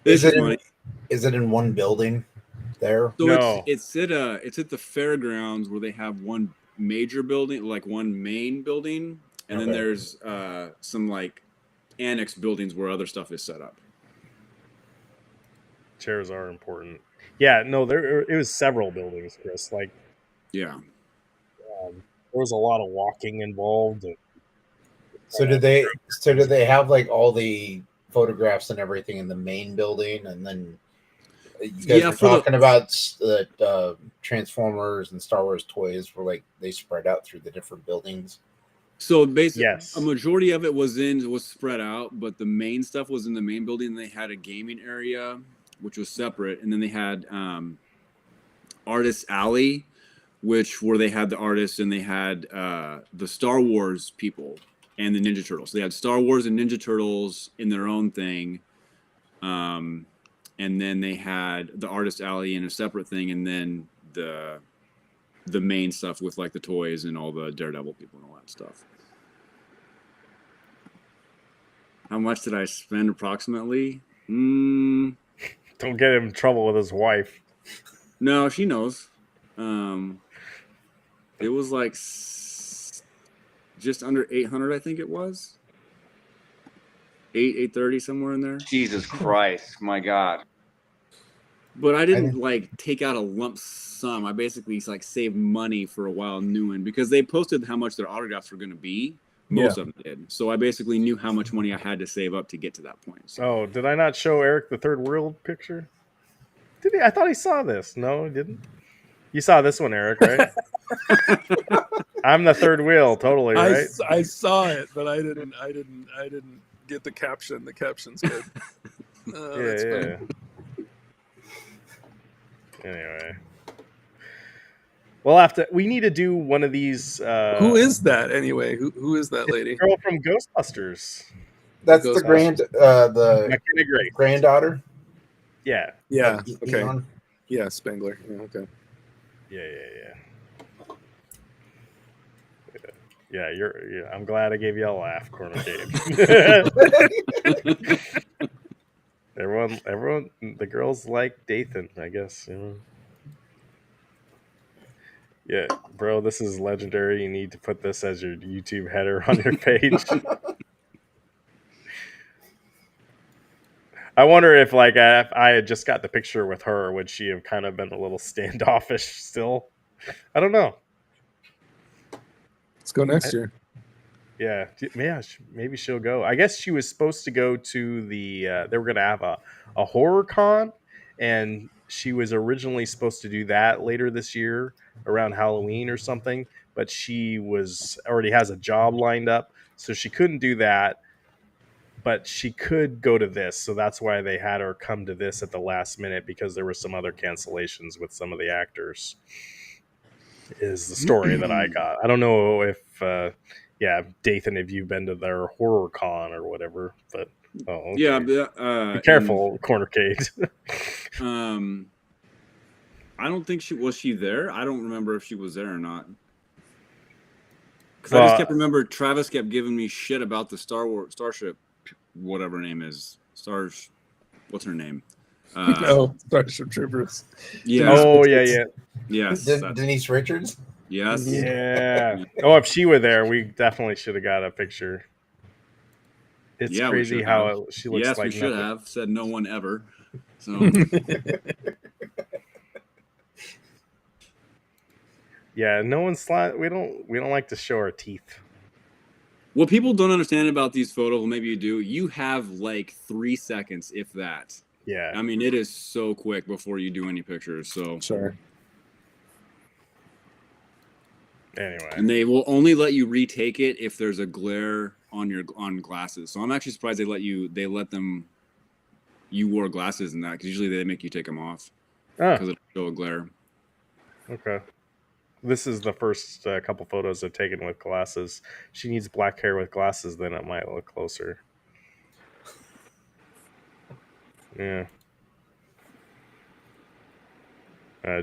is it in one building there? So no. it's at the fairgrounds where they have one major building, like one main building, and then there's some like annex buildings where other stuff is set up. Chairs are important. Yeah, no, it was several buildings, Chris. Like, yeah, there was a lot of walking involved. So did they have like all the photographs and everything in the main building, and then you guys were talking about the Transformers and Star Wars toys were like they spread out through the different buildings? So basically, a majority of it was spread out, but the main stuff was in the main building. They had a gaming area, which was separate, and then they had Artist Alley, where they had the artists and they had the Star Wars people and the Ninja Turtles. They had Star Wars and Ninja Turtles in their own thing, and then they had the Artist Alley in a separate thing, and then the main stuff with like the toys and all the Daredevil people and all that stuff. How much did I spend approximately? Don't get him in trouble with his wife. No, she knows. It was like just under 800, I think it was. 830, somewhere in there. Jesus Christ, my God. But I didn't like take out a lump sum. I basically like saved money for a while, because they posted how much their autographs were going to be. Most of them did. So I basically knew how much money I had to save up to get to that point. So. Oh, did I not show Eric the third world picture? Did he? I thought he saw this. No, he didn't. You saw this one, Eric, right? I'm the third wheel, totally, right? I saw it, but I didn't get the caption. The caption's good. Yeah. Anyway. We need to do one of these. Who is that anyway? Who is that lady? Girl from Ghostbusters. That's the granddaughter. Yeah. Yeah. Okay. Yeah, Spangler. Yeah, okay. Yeah. I'm glad I gave you a laugh, Corner Cage. Everyone, the girls like Dathan, I guess. Yeah, bro, this is legendary. You need to put this as your YouTube header on your page. I wonder if, like, if I had just got the picture with her, would she have kind of been a little standoffish still? I don't know. Let's go next year. Yeah, maybe she'll go. I guess she was supposed to go to the. They were going to have a horror con, and she was originally supposed to do that later this year around Halloween or something. But she already has a job lined up, so she couldn't do that. But she could go to this, so that's why they had her come to this at the last minute, because there were some other cancellations with some of the actors. Is the story that I got. I don't know if. Dathan, have you been to their horror con or whatever? But okay. Yeah, be careful, Corner Cage. I don't think she there. I don't remember if she was there or not. Because I just kept remember Travis kept giving me shit about the Starship, whatever her name is. What's her name? Starship Troopers. Yeah. Oh yeah. Yes. Denise Richards. Yes. Yeah. Oh, if she were there, we definitely should have got a picture. It's crazy how she looks like. Yes, we should have said no one ever. So. Yeah, no one's. We don't like to show our teeth. What people don't understand about these photos, maybe you do. You have like 3 seconds, if that. Yeah. I mean, it is so quick before you do any pictures. So Sure. Anyway. And they will only let you retake it if there's a glare on glasses. So I'm actually surprised they let them. You wore glasses in that because usually they make you take them off because it'll show a glare. Okay. This is the first couple photos I've taken with glasses. She needs black hair with glasses, then it might look closer. Yeah.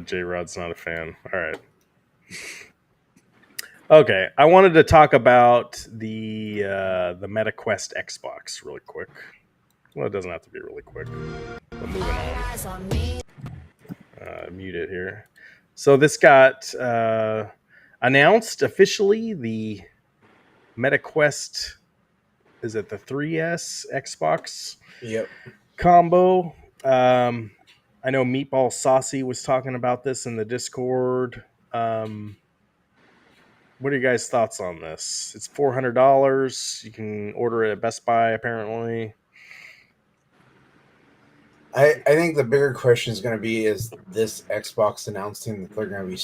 J Rod's not a fan. All right. Okay, I wanted to talk about the MetaQuest Xbox really quick. Well, it doesn't have to be really quick. But moving on. Mute it here. So this got announced officially. The MetaQuest, is it the 3S Xbox Yep. combo? I know Meatball Saucy was talking about this in the Discord. What are you guys' thoughts on this? It's $400. You can order it at Best Buy, apparently. I think the bigger question is going to be: is this Xbox announcing that they're going to be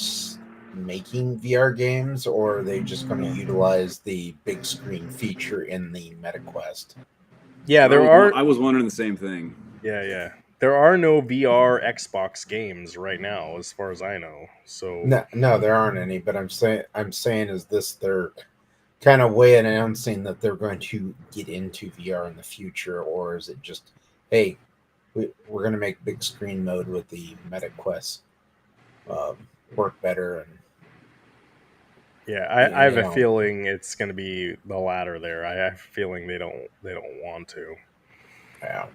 making VR games, or are they just going to utilize the big screen feature in the MetaQuest? Yeah, I was wondering the same thing. Yeah. There are no VR Xbox games right now, as far as I know. So No, there aren't any. But I'm saying, is this their kind of way of announcing that they're going to get into VR in the future, or is it just, hey, we're going to make big screen mode with the MetaQuest work better? And yeah, I have a feeling it's going to be the latter. There, I have a feeling they don't want to. Yeah.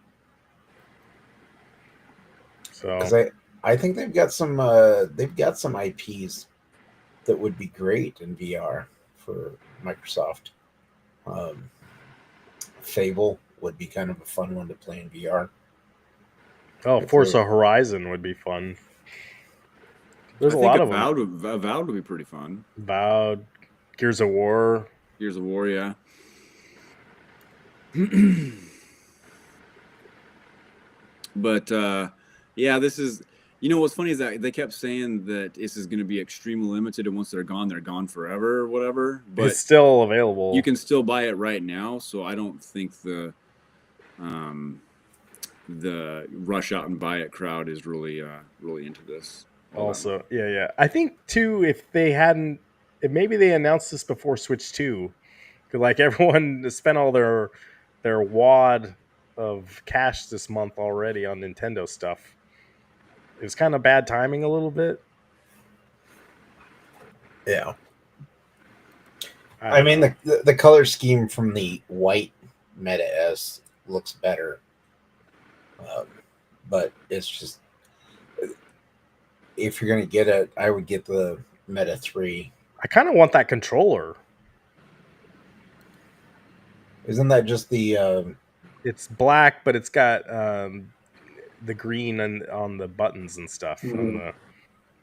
So because I think they've got some IPs that would be great in VR for Microsoft. Fable would be kind of a fun one to play in VR. Oh, Forza Horizon would be fun. There's a lot of them. Avowed would be pretty fun. Avowed, Gears of War. Gears of War, yeah. But yeah, this is. You know what's funny is that they kept saying that this is going to be extremely limited, and once they're gone forever or whatever. But it's still available. You can still buy it right now, so I don't think the rush out and buy it crowd is really into this. Also, yeah. I think too, if maybe they announced this before Switch 2, because like everyone spent all their wad of cash this month already on Nintendo stuff. It was kind of bad timing a little bit. Yeah. I mean, the color scheme from the white Meta S looks better. But it's just, if you're going to get it, I would get the Meta 3. I kind of want that controller. Isn't that just the... It's black, but it's got the green on the buttons and stuff. Mm-hmm.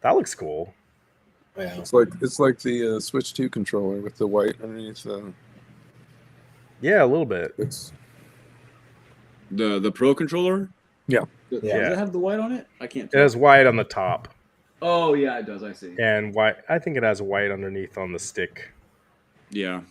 That looks cool. Yeah. It's like the Switch 2 controller with the white underneath. Yeah, a little bit. It's the Pro controller. Yeah. Does it have the white on it? I can't tell. It has white on the top. Oh yeah, it does. I see. And white. I think it has white underneath on the stick. Yeah.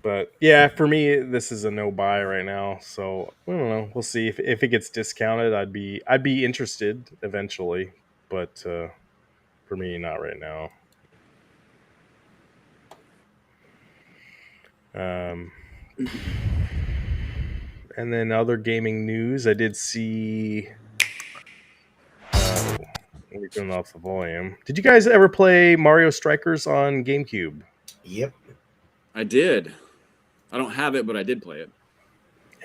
But yeah, for me, this is a no buy right now. So I don't know. We'll see if it gets discounted. I'd be interested eventually, but for me, not right now. And then other gaming news, I did see. Let me turn off the volume. Did you guys ever play Mario Strikers on GameCube? Yep. I did. I don't have it, but I did play it.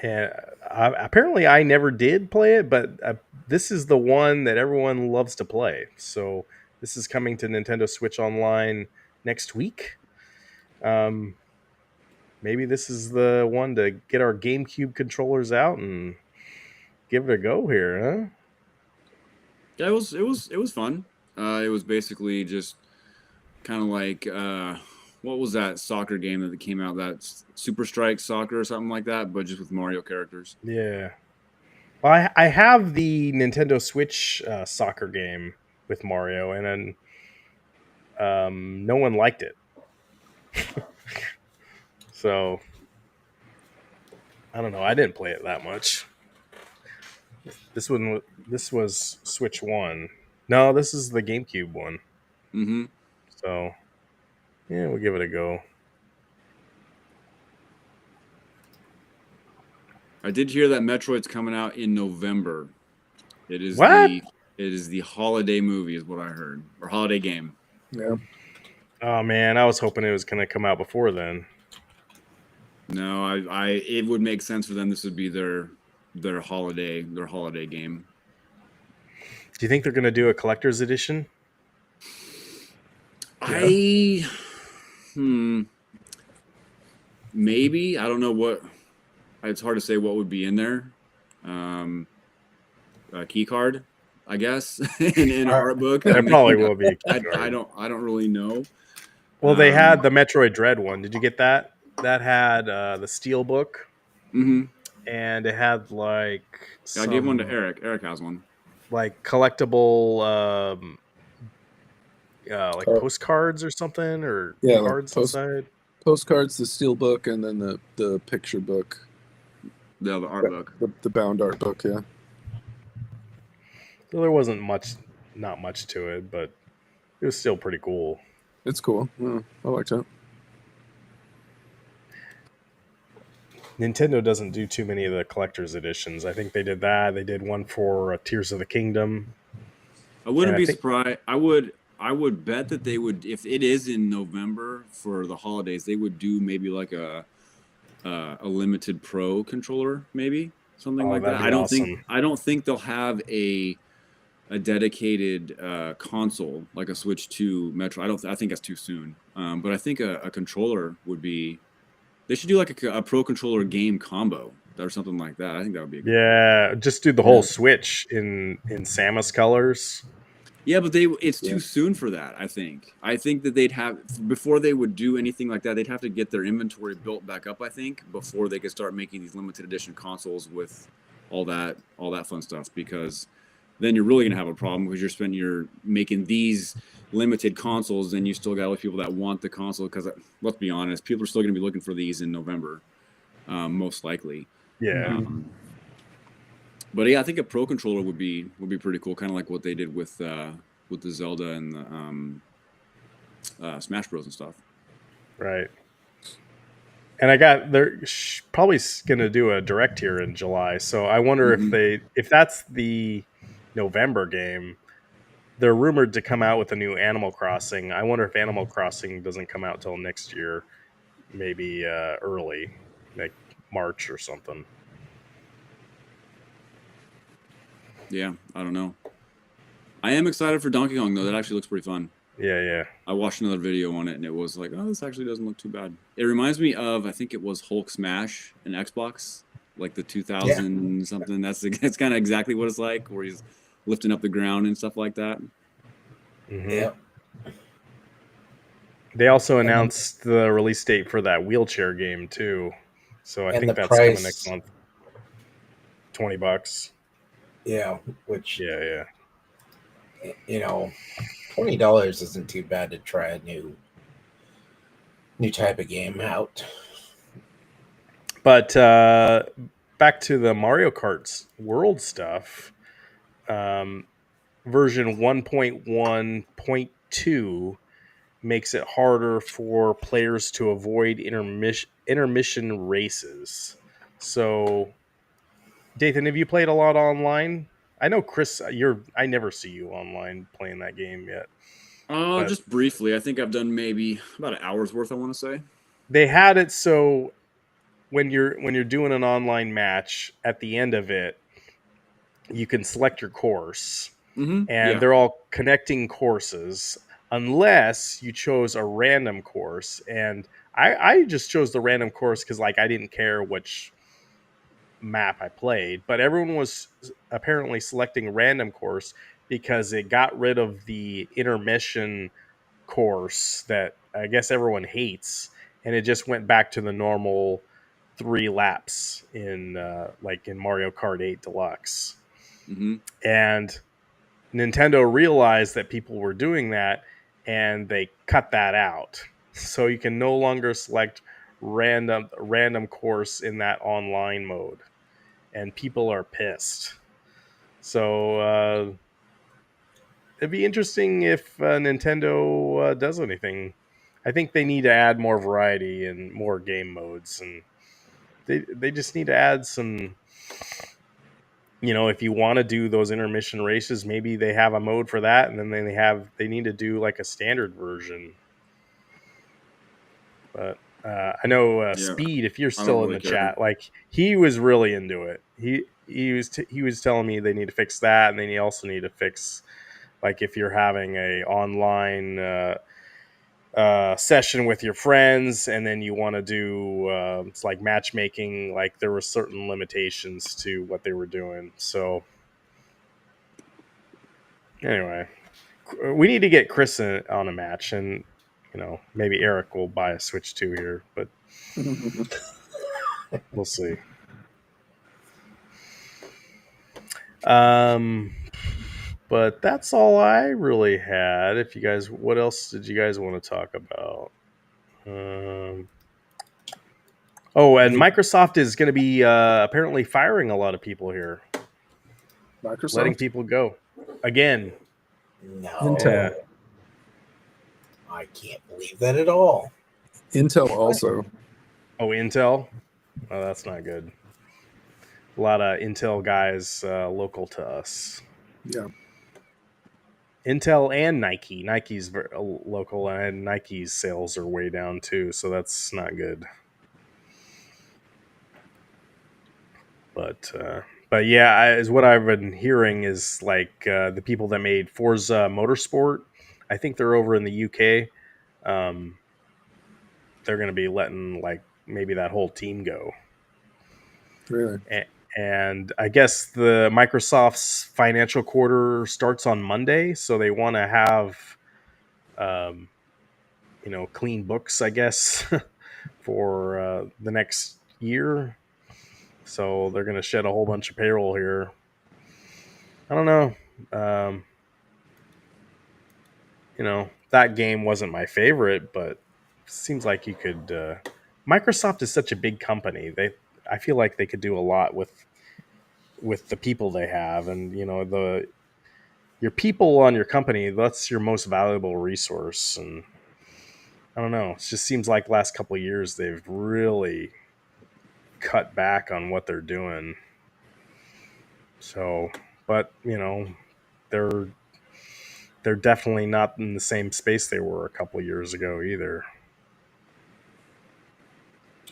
And apparently I never did play it, but this is the one that everyone loves to play. So this is coming to Nintendo Switch Online next week. Maybe this is the one to get our GameCube controllers out and give it a go here, huh? Yeah, it was fun. It was basically just kind of like what was that soccer game that came out? That Super Strike Soccer or something like that, but just with Mario characters. Yeah. Well, I have the Nintendo Switch soccer game with Mario, and then no one liked it. So I don't know. I didn't play it that much. This was Switch One. No, this is the GameCube one. Mm-hmm. So yeah, we'll give it a go. I did hear that Metroid's coming out in November. It is What? the holiday movie, is what I heard, or holiday game. Yeah. Oh man, I was hoping it was gonna come out before then. No, it would make sense for them. This would be their holiday game. Do you think they're gonna do a collector's edition? Maybe. I don't know what. It's hard to say what would be in there. A key card, I guess, in an art book. There probably will be. I don't really know. Well, they had the Metroid Dread one. Did you get that? That had the steel book, Mm-hmm. and it had like I gave one to Eric. Eric has one. Like collectible, like postcards or something, or cards inside. Postcards, the steel book, and then the picture book. The art book. The bound art book, yeah. So there wasn't not much to it, but it was still pretty cool. It's cool. Yeah, I liked it. Nintendo doesn't do too many of the collector's editions. I think they did that. They did one for Tears of the Kingdom. I wouldn't be surprised. I would bet that they would, if it is in November for the holidays, they would do maybe like a limited pro controller, maybe something like that. I don't think they'll have a dedicated console like a Switch 2 Metro. I think that's too soon. But I think a controller would be. They should do like a pro controller game combo or something like that. I think that would be a good just do the whole Switch in Samus colors. Yeah, but it's too soon for that, I think. I think that they'd have, before they would do anything like that, they'd have to get their inventory built back up, I think, before they could start making these limited edition consoles with all that fun stuff, because then you're really going to have a problem, because you're making these limited consoles, and you still got all the people that want the console, because let's be honest, people are still going to be looking for these in November, most likely. Yeah. But yeah, I think a pro controller would be pretty cool, kind of like what they did with the Zelda and the Smash Bros and stuff. Right. And they're probably going to do a direct here in July, so I wonder if that's the November game. They're rumored to come out with a new Animal Crossing. I wonder if Animal Crossing doesn't come out till next year, maybe early, like March or something. Yeah, I don't know. I am excited for Donkey Kong, though. That actually looks pretty fun. Yeah. I watched another video on it, and it was like, oh, this actually doesn't look too bad. It reminds me of, I think it was Hulk Smash in Xbox, like the 2000 something. That's kind of exactly what it's like, where he's lifting up the ground and stuff like that. Mm-hmm. Yeah. They also announced the release date for that wheelchair game too, so I think that's coming next month. $20. Yeah, which yeah. $20 isn't too bad to try a new type of game out. But back to the Mario Kart World stuff. Version 1.1.2 makes it harder for players to avoid intermission races. So, Dathan, have you played a lot online? I know, Chris, I never see you online playing that game yet. Just briefly. I think I've done maybe about an hour's worth, I want to say. They had it so when you're doing an online match, at the end of it, you can select your course. And they're all connecting courses, unless you chose a random course. And I just chose the random course because I didn't care which map I played, but everyone was apparently selecting random course because it got rid of the intermission course that I guess everyone hates, and it just went back to the normal 3 laps in like in Mario Kart 8 Deluxe. Mm-hmm. And Nintendo realized that people were doing that, and they cut that out. So you can no longer select random course in that online mode, and people are pissed. So it'd be interesting if Nintendo does anything. I think they need to add more variety and more game modes, and they just need to add some. If you want to do those intermission races, maybe they have a mode for that, and then they need to do like a standard version. But I know Yeah, Speed, if you're I don't still in really the care. chat, like he was really into it. He was telling me they need to fix that, and then you also need to fix like if you're having a online session with your friends, and then you want to do it's like matchmaking. Like there were certain limitations to what they were doing. So anyway, we need to get Chris on a match, and maybe Eric will buy a Switch 2 here, but we'll see. But that's all I really had. If you guys, what else did you guys want to talk about? And Microsoft is going to be apparently firing a lot of people here, Microsoft, letting people go again. No, Intel, I can't believe that at all. Intel also. Oh, Intel. Oh, that's not good. A lot of Intel guys local to us. Yeah. Intel and Nike. Nike's local, and Nike's sales are way down too, so that's not good. But yeah, as what I've been hearing is like the people that made Forza Motorsport, I think they're over in the UK. They're going to be letting like maybe that whole team go. Really? And I guess the Microsoft's financial quarter starts on Monday, so they want to have, clean books, I guess, for the next year. So they're going to shed a whole bunch of payroll here. I don't know. That game wasn't my favorite, but seems like you could. Microsoft is such a big company. I feel like they could do a lot with the people they have, and your people on your company. That's your most valuable resource, and I don't know. It just seems like last couple of years they've really cut back on what they're doing. So, but they're definitely not in the same space they were a couple of years ago either.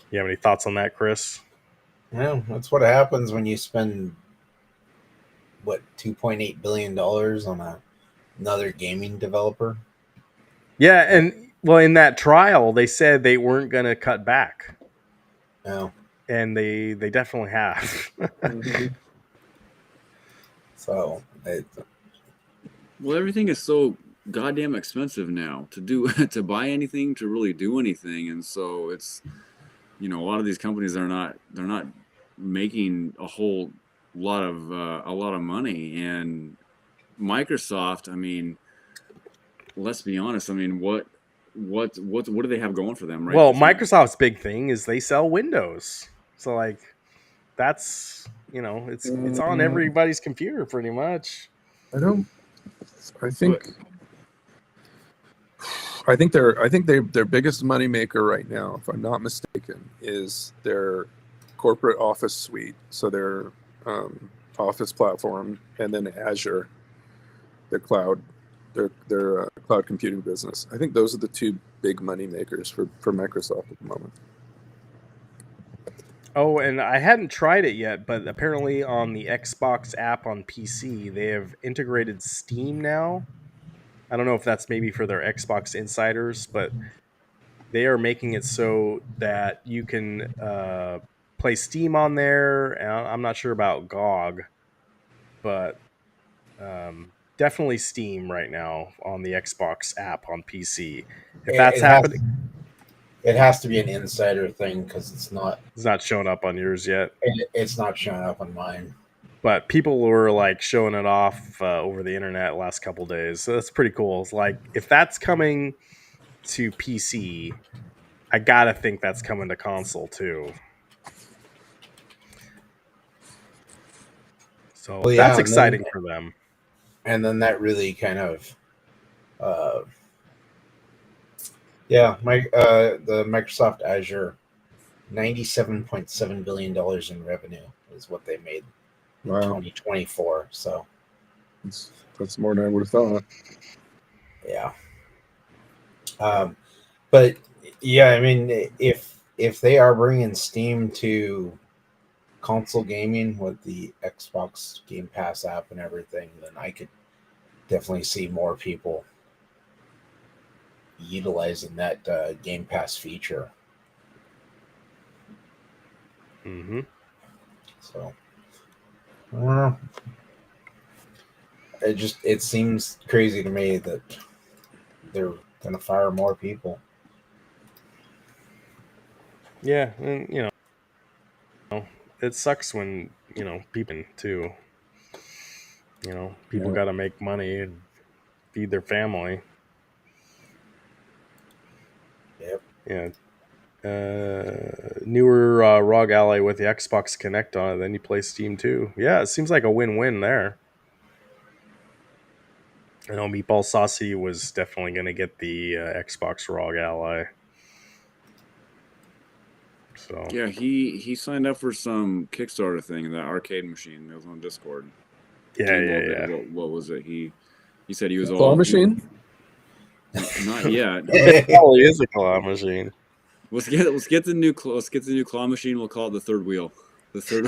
You have any thoughts on that, Chris? Yeah, that's what happens when you spend $2.8 billion on another gaming developer. Yeah, and well, in that trial, they said they weren't going to cut back. No, and they definitely have. Mm-hmm. So, well, everything is so goddamn expensive now to buy anything, to really do anything, and so it's a lot of these companies they're not making a whole lot of money. And Microsoft, I mean, let's be honest, I mean, what do they have going for them, right? Well, Microsoft's big thing is they sell Windows, so like that's it's on everybody's computer pretty much. I think their biggest moneymaker right now, if I'm not mistaken, is their corporate office suite. So their office platform, and then Azure, their cloud computing business. I think those are the two big moneymakers for Microsoft at the moment. Oh, and I hadn't tried it yet, but apparently on the Xbox app on PC, they have integrated Steam now. I don't know if that's maybe for their Xbox insiders, but they are making it so that you can play Steam on there. And I'm not sure about GOG, but definitely Steam right now on the Xbox app on PC. If It, that's it has happening, it has to be an insider thing because it's not showing up on yours yet. it's not showing up on mine. But people were like showing it off over the internet last couple days, so that's pretty cool. It's like if that's coming to PC, I gotta think that's coming to console too. So Well, that's yeah, exciting for them. and then that really kind of, uh, the Microsoft Azure, $97.7 billion in revenue is what they made in 2024. So that's more than I would have thought. yeah, but yeah, I mean, if they are bringing Steam to console gaming with the Xbox Game Pass app and everything, then I could definitely see more people utilizing that Game Pass feature. Mm-hmm. So I don't know. It seems crazy to me that they're gonna fire more people. Yeah, and it sucks when people too. People got to make money and feed their family. Yep. Yeah. Newer ROG Ally with the Xbox Connect on it, then you play Steam too. Yeah, it seems like a win-win there. I know Meatball Saucy was definitely going to get the Xbox ROG Ally. So Yeah, he signed up for some Kickstarter thing, that arcade machine that was on Discord. yeah. What was it? He said he was Claw all machine. not yet. It probably is a claw machine. Let's get the new claw machine. We'll call it the third wheel. The third.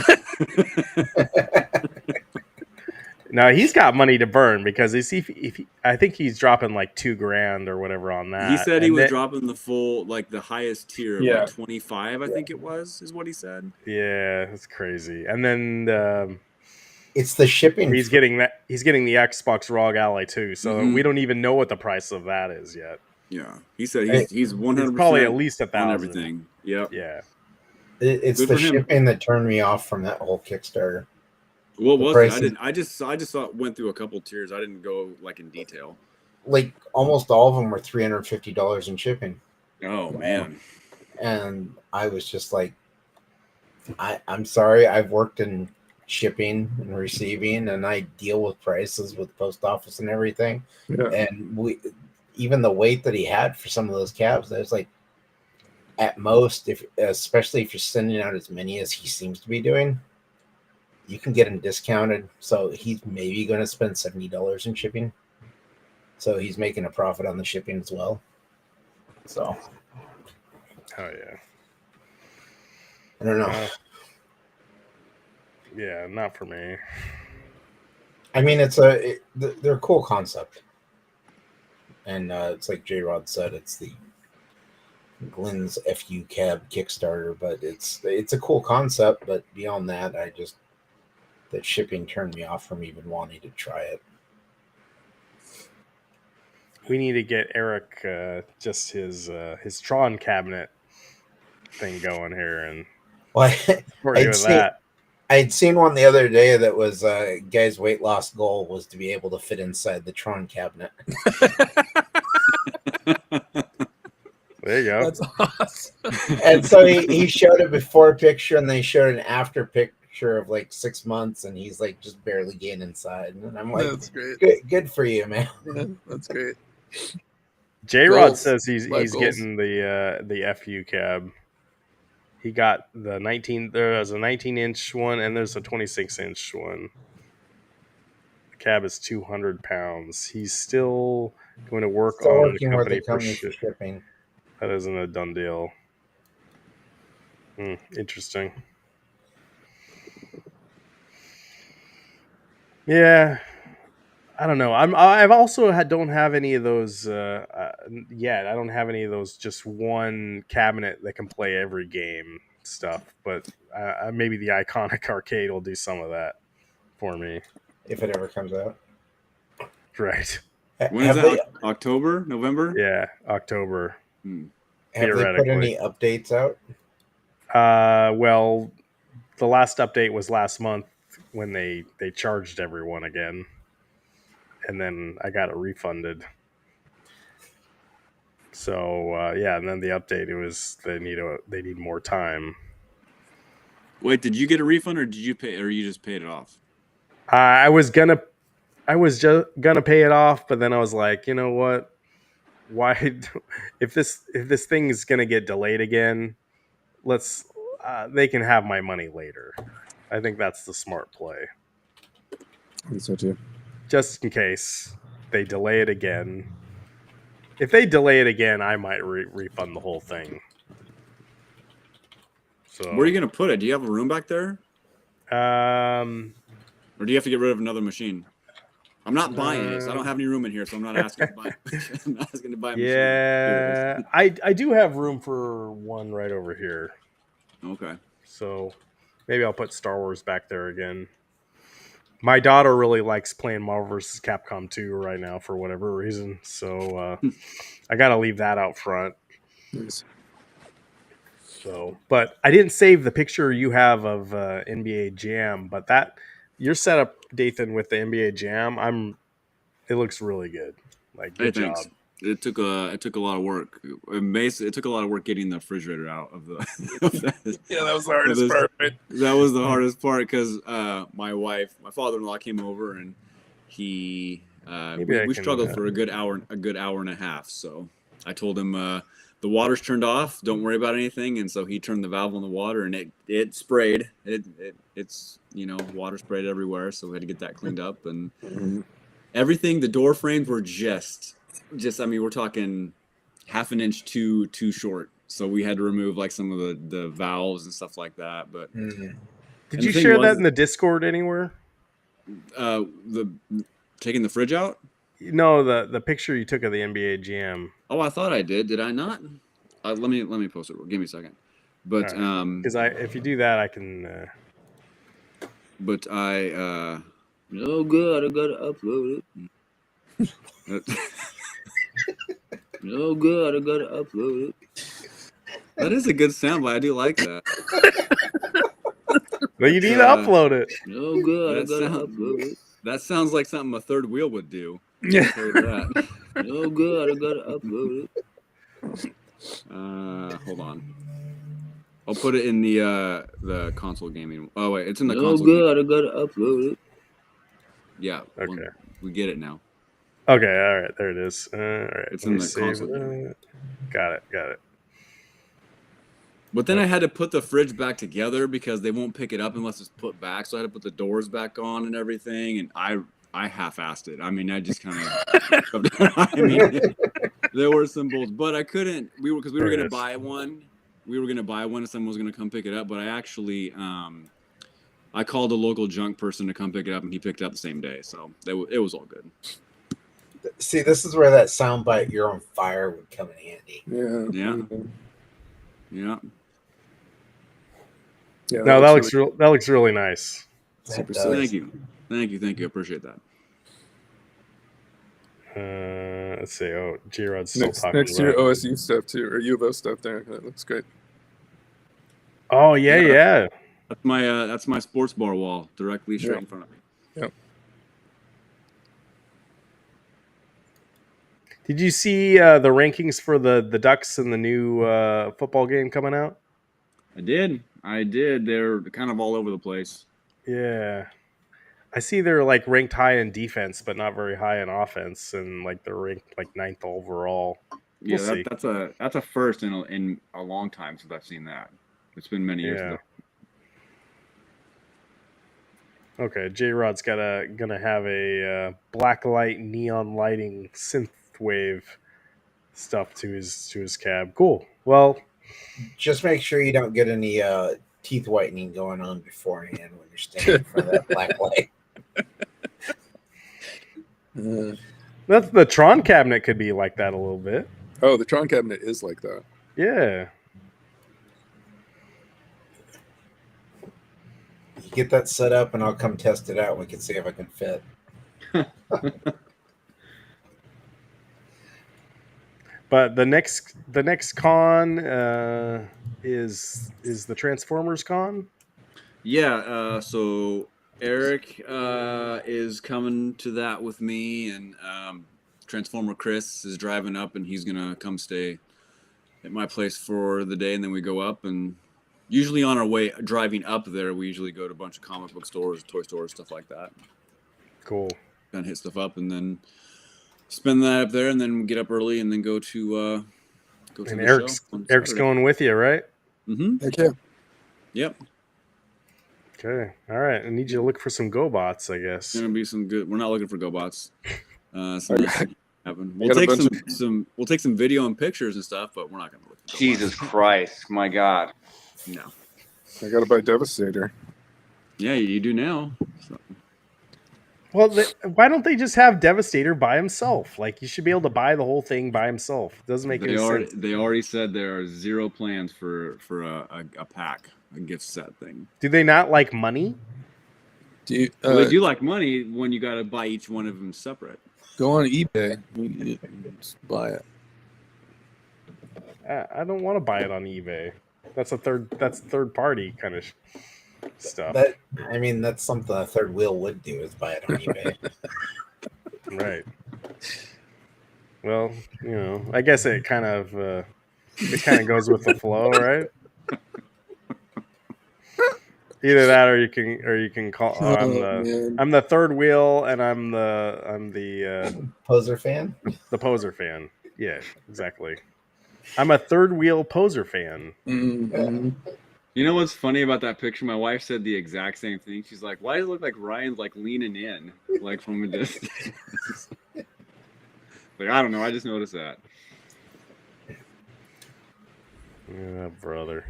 Now he's got money to burn because I think he's dropping like $2,000 or whatever on that. He said he And was then- dropping the full, like the highest tier of Yeah. like 25. I think it was, is what he said. Yeah, it's crazy. And then It's the shipping. he's getting the Xbox ROG Ally too. So Mhm. we don't even know what the price of that is yet. Yeah, he said he's 100% It's probably at least on 1,000. everything. Yep. Yeah. It's Good the for him. shipping that turned me off from that whole Kickstarter. What The was it? prices- I just saw, went through a couple tiers. I didn't go like in detail. Like almost all of them were $350 in shipping, Oh man. and I was just like, I'm sorry. I've worked in shipping and receiving, and I deal with prices with the post office and everything. Yeah. And even the weight that he had for some of those cabs, I was like, at most, especially if you're sending out as many as he seems to be doing, you can get them discounted. So he's maybe going to spend $70 in shipping. So he's making a profit on the shipping as well. So Oh yeah. I don't know. Yeah, not for me. I mean, they're a cool concept, and it's like J Rod said, it's the Glenn's FU Cab Kickstarter, but it's a cool concept. But beyond that, that shipping turned me off from even wanting to try it. We need to get Eric just his Tron cabinet thing going here and I'd seen one the other day that was guy's weight loss goal was to be able to fit inside the Tron cabinet. There you go. That's awesome. And so he showed a before picture and they showed an after picture of like 6 months, and he's like just barely getting inside. And I'm like, That's great. Good for you, man. Yeah, that's great. J-Rod says he's getting the FU cab. He got the 19. There's a 19-inch one and there's a 26-inch one. The cab is 200 pounds. He's still going to work Still on working the with company, the company for shipping. That isn't a done deal. Interesting. Yeah. I don't know. I've also don't have any of those yet. I don't have any of those just one cabinet that can play every game stuff. But maybe the Iconic Arcade will do some of that for me if it ever comes out. Right. When is that? October, November? Yeah, October. Have they put any updates out? Well, the last update was last month when they charged everyone again, and then I got it refunded. So yeah, and then the update, it was they need more time. Wait, did you get a refund or did you pay, or you just paid it off? I was just gonna pay it off, but then I was like, you know what? Why? If this thing is gonna get delayed again, they can have my money later. I think that's the smart play. I think so too. Just in case they delay it again. If they delay it again, I might refund the whole thing. So where are you gonna put it? Do you have a room back there? Or do you have to get rid of another machine? I'm not buying it, so I don't have any room in here, so I'm not asking to buy. I'm not asking to buy a machine. Yeah, I do have room for one right over here. Okay. So maybe I'll put Star Wars back there again. My daughter really likes playing Marvel vs. Capcom 2 right now for whatever reason. So I got to leave that out front. Nice. So, but I didn't save the picture you have of NBA Jam, but that your setup, Dathan, with the NBA Jam, it looks really good. Like, good job. It took a lot of work. It took a lot of work getting the refrigerator out of the. Yeah, that was the hardest part. Right? That was the hardest part because my father-in-law came over and we struggled for a good hour and a half. So I told him the water's turned off. Don't worry about anything. And so he turned the valve on the water and it sprayed. It's water sprayed everywhere. So we had to get that cleaned up and everything. The door frames were just I mean, we're talking half an inch too short. So we had to remove like some of the valves and stuff like that. But did you share that in the Discord anywhere? Taking the fridge out? No, the picture you took of the NBA Jam. Oh, I thought I did. Did I not? Let me post it. Give me a second. But because if you do that, I can. But I oh god, I gotta upload it. Oh god, I gotta upload it. That is a good soundbite. I do like that. Well, you need to upload it. Oh god, I gotta upload it. That sounds like something a third wheel would do. Yeah. Oh god, I gotta upload it. Hold on. I'll put it in the console gaming. Oh wait, it's in the console. Oh god, I gotta upload it. Yeah. Okay. We get it now. Okay. All right. There it is. All right. It's in the console. Got it. But then I had to put the fridge back together because they won't pick it up unless it's put back. So I had to put the doors back on and everything. And I half-assed it. I mean, I just kind of. I mean, there were some bolts, but I couldn't. We were going to buy one. We were going to buy one, and someone was going to come pick it up. But I actually, I called a local junk person to come pick it up, and he picked it up the same day. So it was all good. See, this is where that soundbite "You're on fire" would come in handy. Yeah. Yeah, no, that looks really nice. Thank you. I appreciate that. Let's see. Oh, G-Rod's still talking next to your OSU stuff too, or U of O stuff there. That looks great. Oh yeah. That's my sports bar wall directly straight in front of me. Yep. Did you see the rankings for the Ducks in the new football game coming out? I did. They're kind of all over the place. Yeah. I see they're like ranked high in defense, but not very high in offense, and like they're ranked like 9th overall. We'll see. That's a first in a long time since I've seen that. It's been many years ago. Okay, J-Rod's gonna have a black light neon lighting synthwave stuff to his cab. Cool. Well, just make sure you don't get any teeth whitening going on beforehand when you're standing in front of that black light. That's the Tron cabinet could be like that a little bit. Oh, the Tron cabinet is like that. Yeah. Get that set up and I'll come test it out. We can see if I can fit. But the next con is the Transformers con. Yeah. So Eric is coming to that with me, and Transformer Chris is driving up, and he's gonna come stay at my place for the day, and then we go up. And usually on our way driving up there, we usually go to a bunch of comic book stores, toy stores, stuff like that. Cool. Kind of hit stuff up, and then spend that up there, and then get up early, and then go to And the Eric's show on Eric's Saturday. going with you, right? Mm-hmm. Heck yeah. Yep. Okay. All right. I need you to look for some GoBots, I guess. It's gonna be some good. We're not looking for GoBots. So Okay. nothing happen. I We'll got a take bunch some. We'll take some video and pictures and stuff, but we're not gonna look for GoBots. Jesus Christ, my God. No. I gotta buy Devastator. Yeah, you do now. So. Well, why don't they just have Devastator by himself? Like, you should be able to buy the whole thing by himself. It doesn't make any sense. They already said there are 0 plans for a pack, a gift set thing. Do they not like money? Do you, Well, they do like money when you got to buy each one of them separate. go on eBay? Just buy it. I don't want to buy it on eBay. That's third party kind of stuff. That's something a third wheel would do, is buy it on eBay. Right. Well, I guess it kind of goes with the flow, right? Either that, or you can call. I'm the third wheel, and I'm the Poser fan. The poser fan. Yeah, exactly. I'm a third wheel poser fan. Mm-hmm. You know what's funny about that picture? My wife said the exact same thing. She's like, "Why does it look like Ryan's like leaning in, like from a distance?" Like, I don't know. I just noticed that. Yeah, brother.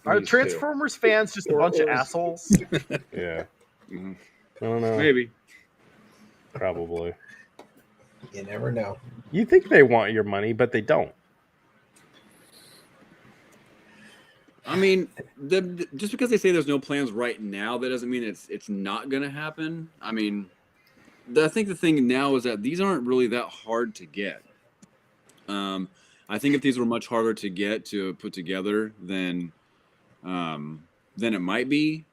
Are Transformers fans just a bunch of assholes? Yeah. Mm-hmm. I don't know. Maybe. Probably. You never know. You think they want your money, but they don't. I mean, just because they say there's no plans right now, that doesn't mean it's not going to happen. I mean, I think the thing now is that these aren't really that hard to get. I think if these were much harder to get to put together, then it might be.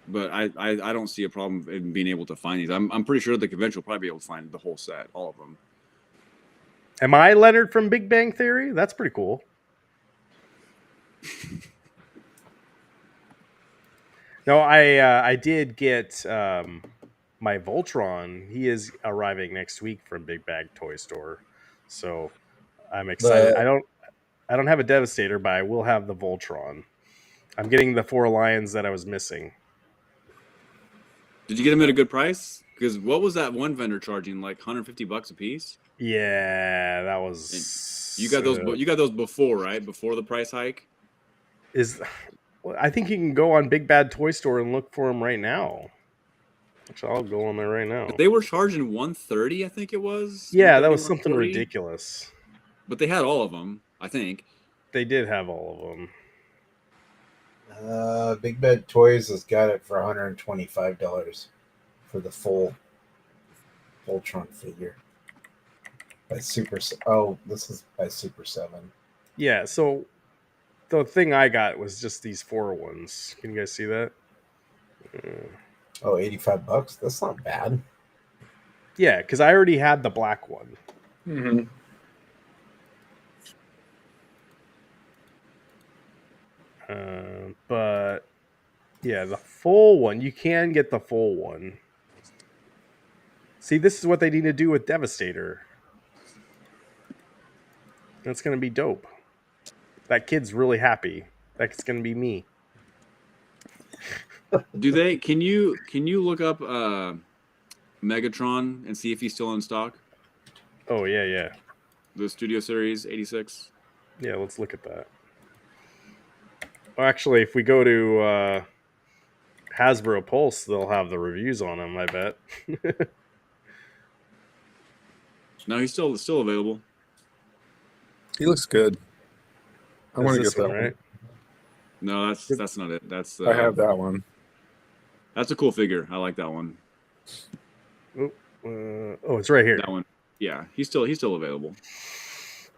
But I don't see a problem in being able to find these. I'm pretty sure the convention will probably be able to find the whole set, all of them. Am I Leonard from Big Bang Theory? That's pretty cool. No, I did get my Voltron. He is arriving next week from Big Bag Toy Store, so I'm excited. I don't have a Devastator, but I will have the Voltron. I'm getting the 4 lions that I was missing. Did you get them at a good price? Because what was that one vendor charging? Like $150 a piece? Yeah, that was. And you got those. You got those before, right? Before the price hike. I think you can go on Big Bad Toy Store and look for them right now. Actually, I'll go on there right now. They were charging $130, I think it was. Yeah, that was something ridiculous. But they had all of them, I think. They did have all of them. Big Bad Toys has got it for $125 for the full Voltron figure. By Super. Oh, this is by Super 7. Yeah, so the thing I got was just these 4 ones. Can you guys see that? Oh, $85. That's not bad. Yeah, because I already had the black one. Mm-hmm. But yeah, the full one, you can get the full one. See, this is what they need to do with Devastator. That's going to be dope. That kid's really happy. That's going to be me. Do they? Can you look up Megatron and see if he's still in stock? Oh yeah. The Studio Series 86. Yeah, let's look at that. Well, actually, if we go to Hasbro Pulse, they'll have the reviews on him, I bet. No, he's still available. He looks good. I want to get that one. Right? No, that's not it. That's I have that one. That's a cool figure. I like that one. Oh, it's right here. That one. Yeah, he's still available.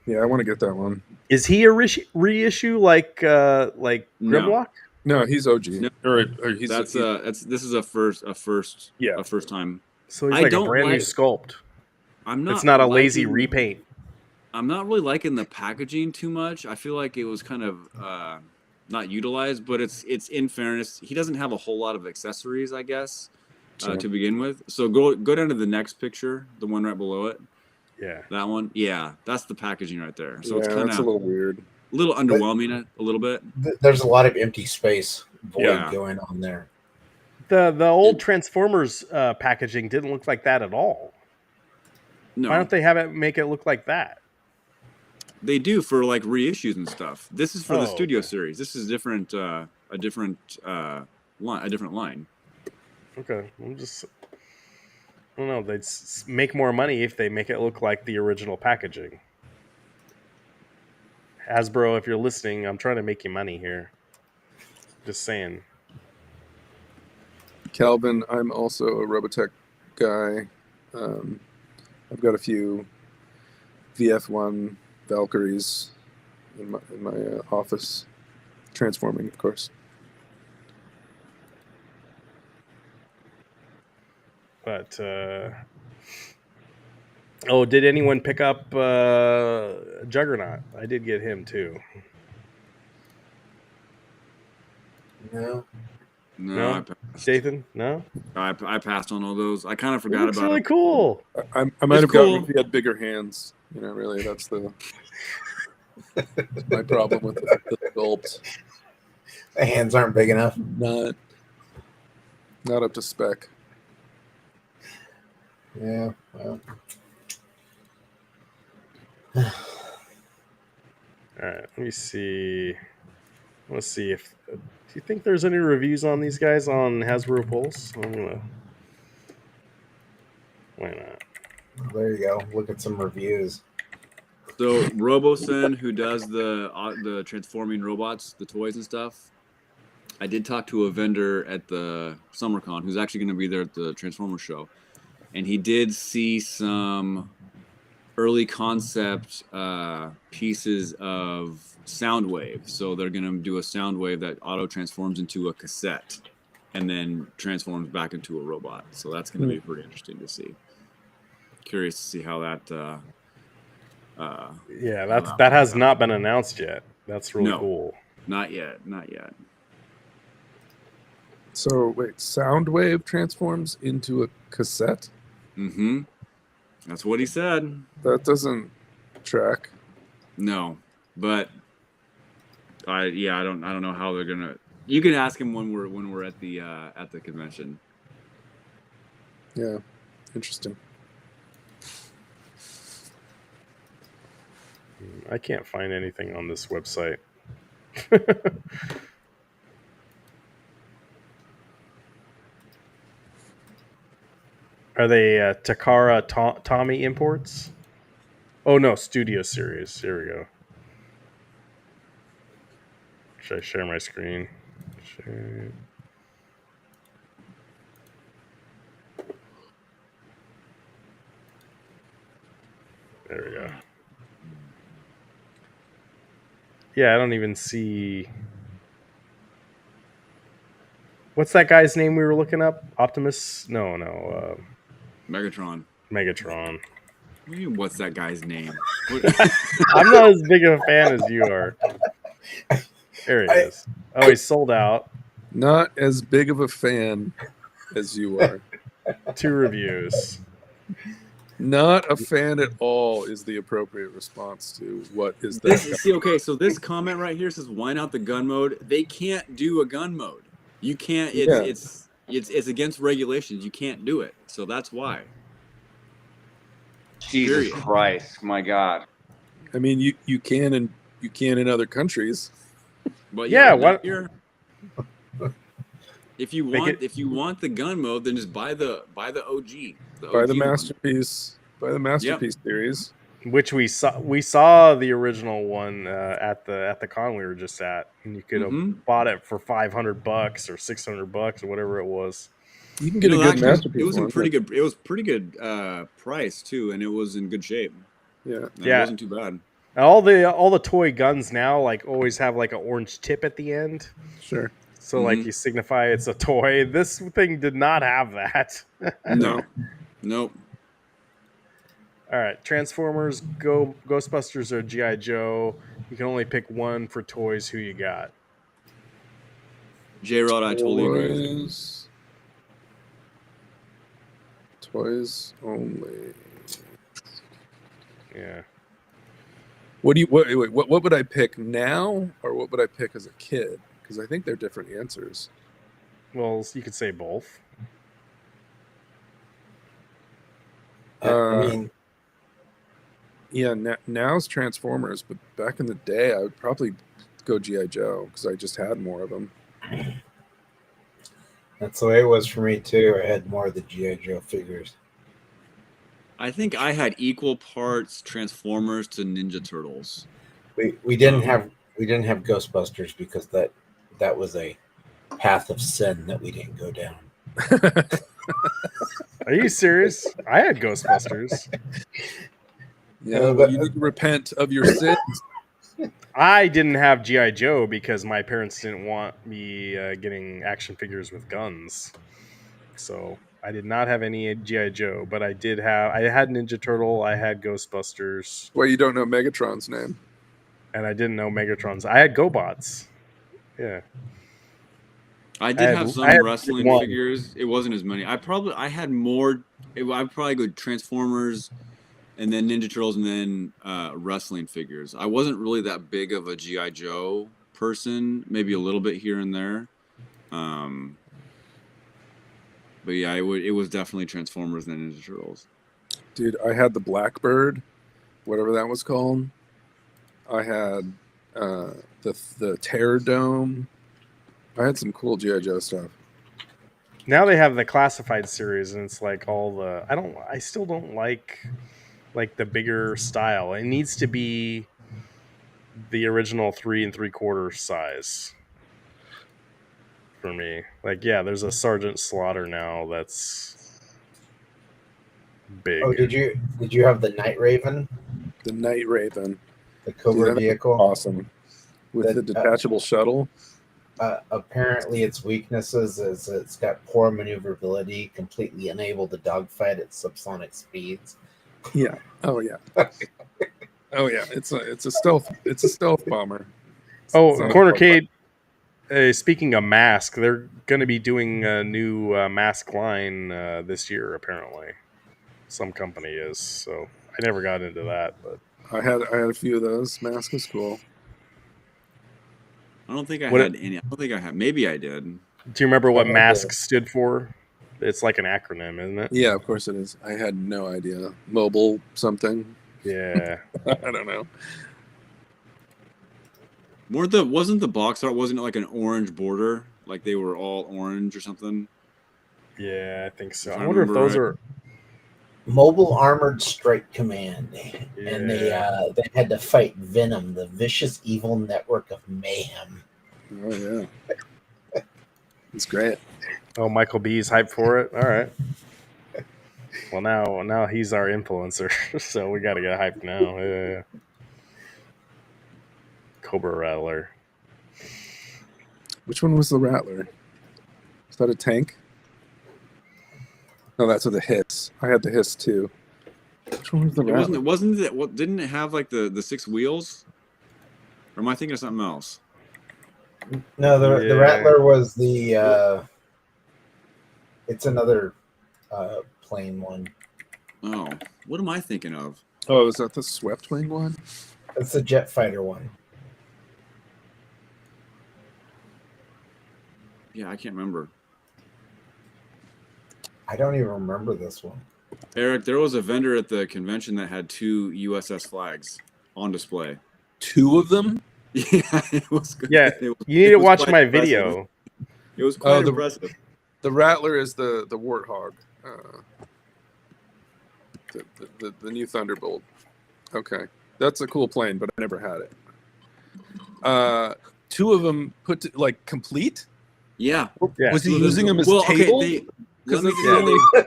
Yeah, I want to get that one. Is he a reissue like Grimlock? No, he's OG. No. Or he's This is a first time. So he's I like a don't brand new like- sculpt. I'm not. It's not a lazy liking- repaint. I'm not really liking the packaging too much. I feel like it was kind of not utilized, but it's in fairness, he doesn't have a whole lot of accessories, I guess, to begin with. So go down to the next picture, the one right below it. Yeah, that one. Yeah, that's the packaging right there. So yeah, it's kind that's of a little weird, a little underwhelming, a little bit. There's a lot of empty space void Yeah. going on there. The old Transformers packaging didn't look like that at all. No, Why don't they have it make it look like that? they do for like reissues and stuff. This is for the Oh, studio okay. series. This is different, a different line. Okay, I don't know. They'd make more money if they make it look like the original packaging. Hasbro, if you're listening, I'm trying to make you money here. Just saying. Calvin. I'm also a Robotech guy. I've got a few VF1 Valkyries in my office, transforming, of course. But did anyone pick up Juggernaut? I did get him too. No. No, I passed. Dathan? No? I passed on all those. I kind of It forgot looks about really it. cool. I might It's have gotten cool. if he had bigger hands. Really, that's my problem with the sculpt. The hands aren't big enough. Not up to spec. Yeah, well. All right, let me see. Let's see if. Do you think there's any reviews on these guys on Hasbro Pulse? I'm gonna. Why not? There you go. Look at some reviews. So Robosen, who does the transforming robots, the toys and stuff, I did talk to a vendor at the SummerCon who's actually going to be there at the Transformers show, and he did see some early concept pieces of Soundwave. So they're going to do a Soundwave that auto transforms into a cassette and then transforms back into a robot. So that's going to be pretty interesting to see. Curious to see how that. Yeah, that has not been announced yet. That's really No. cool. Not yet. So wait, Soundwave transforms into a cassette? Mm-hmm. That's what he said. That doesn't track. No, but I don't know how they're gonna. You can ask him when we're at the convention. Yeah, interesting. I can't find anything on this website. Are they Takara Tommy imports? Oh no, Studio Series. Here we go. Should I share my screen? Share. There we go. Yeah, I don't even see. What's that guy's name we were looking up? Optimus? No. Megatron. Megatron. What do you mean, what's that guy's name? I'm not as big of a fan as you are. There he is. Oh, he's sold out. Not as big of a fan as you are. 2 reviews. Not a fan at all is the appropriate response to what is that. So this comment right here says, "Why not the gun mode?" They can't do a gun mode. You can't. It's against regulations. You can't do it. So that's why. Jesus Christ, my God. I mean, you can in other countries. But yeah, what? If you want the gun mode, then just buy the OG. Buy the masterpiece. Buy the masterpiece series. Which we saw the original one at the con we were just at, and you could have bought it for $500 or $600 or whatever it was. You can get a good masterpiece. It was one, pretty good. It was pretty good price too, and it was in good shape. Yeah, It wasn't too bad. All the toy guns now like always have like an orange tip at the end. Sure. So like you signify it's a toy. This thing did not have that. No. Nope. All right, Transformers, Ghostbusters, or G.I. Joe. You can only pick one for toys. Who you got? J-Rod, I totally agree with you. Toys only. Yeah. What would I pick now, or what would I pick as a kid? Because I think they're different answers. Well, you could say both. I mean, yeah, now's Transformers, but back in the day, I would probably go G.I. Joe because I just had more of them. that's the way it was for me too. I had more of the G.I. Joe figures. I think I had equal parts Transformers to Ninja Turtles. We didn't have Ghostbusters because that was a path of sin that we didn't go down. Are you serious? I had Ghostbusters. Yeah, but you need to repent of your sins. I didn't have G.I. Joe because my parents didn't want me getting action figures with guns. So I did not have any G.I. Joe, but I had Ninja Turtle, I had Ghostbusters. Well, you don't know Megatron's name. And I didn't know Megatron's. I had GoBots. Yeah. I did have some wrestling figures. It wasn't as many. I had more. I'd probably go Transformers, and then Ninja Turtles, and then wrestling figures. I wasn't really that big of a G.I. Joe person. Maybe a little bit here and there. But yeah, it was definitely Transformers and Ninja Turtles. Dude, I had the Blackbird, whatever that was called. I had the Terror Dome. I had some cool G.I. Joe stuff. Now they have the classified series, and it's like all the. I still don't like the bigger style. It needs to be the original 3 3/4 size for me. Like, yeah, there's a Sergeant Slaughter now that's big. Oh, did you have the Night Raven? The Night Raven, the Cobra vehicle, awesome, with the detachable shuttle. Apparently, its weaknesses is it's got poor maneuverability, completely unable to dogfight at subsonic speeds. Yeah. Oh yeah. Oh yeah. It's a stealth bomber. Corner Kate. Speaking of mask, they're going to be doing a new mask line this year. Apparently, some company is. So I never got into that, but I had a few of those. Mask was cool. I don't think I had any. I don't think I had. Maybe I did. Do you remember what MASK stood for? It's like an acronym, isn't it? Yeah, of course it is. I had no idea. Mobile something. Yeah. I don't know. Wasn't the box art, wasn't it like an orange border? Like they were all orange or something? Yeah, I think so. I wonder if those are Mobile Armored Strike Command, and they had to fight Venom, the vicious evil network of mayhem. Oh yeah, it's great. Oh, Michael B's hyped for it. All right. Well, now he's our influencer, so we got to get hyped now. Yeah. Cobra Rattler. Which one was the Rattler? Is that a tank? No, that's with the hiss. I had the hiss too. Which one was the Rattler? Wasn't it? What didn't it have like the 6 wheels? Or am I thinking of something else? No, the Rattler was the. It's another plane one. Oh, what am I thinking of? Oh, is that the Swept Wing one? It's the jet fighter one. Yeah, I can't remember. I don't even remember this one. Eric, there was a vendor at the convention that had 2 USS flags on display. 2 of them? Yeah, it was good. Yeah, you need to watch my video. It was quite impressive. The Rattler is the Warthog. The new Thunderbolt. Okay. That's a cool plane, but I never had it. 2 of them complete? Yeah. Was he using them as table? Okay, Let me that's tell the you,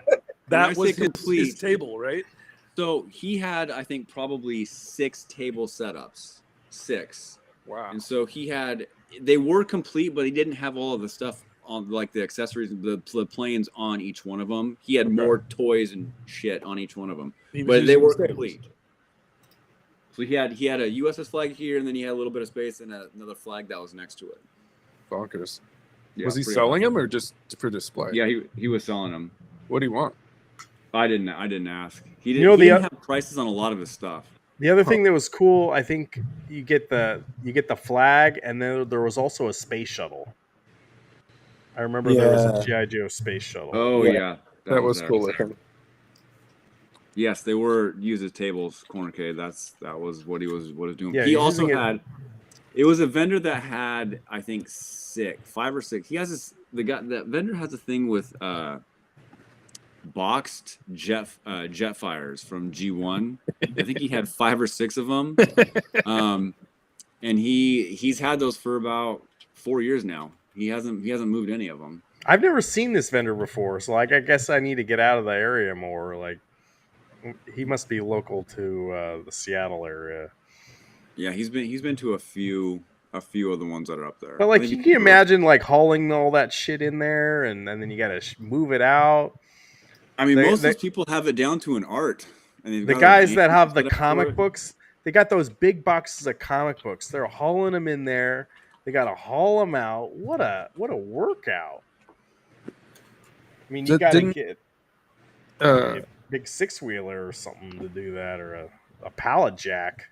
that I was say his complete. table, right? So he had, I think, probably 6 table setups. 6. Wow. And so they were complete, but he didn't have all of the stuff on, like the accessories, the planes on each one of them. He had more toys and shit on each one of them, but they were complete. So he had a USS flag here, and then he had a little bit of space and another flag that was next to it. Bonkers. Yeah, was he selling them or just for display? Yeah, he was selling them. What do you want? I didn't ask. He You know, didn't have prices on a lot of his stuff. The other thing that was cool, I think you get the flag, and then there was also a space shuttle. I remember there was a GI Joe space shuttle. Oh yeah, that was cool looking. Yes, they were used as tables, Cornercade. That was what he was doing. Yeah, he also had. It was a vendor that had, I think, 5 or 6. He has that vendor has a thing with boxed jet fires from G1. I think he had 5 or 6 of them. And he's had those for about 4 years now. He hasn't moved any of them. I've never seen this vendor before, so like I guess I need to get out of the area more. Like he must be local to the Seattle area. Yeah, he's been to a few of the ones that are up there. But like, can you imagine like hauling all that shit in there, and then you got to move it out? I mean, most of those people have it down to an art. And the guys that have the comic books, they got those big boxes of comic books. They're hauling them in there. They got to haul them out. What a workout! I mean, you got to get a big 6-wheeler or something to do that, or a pallet jack.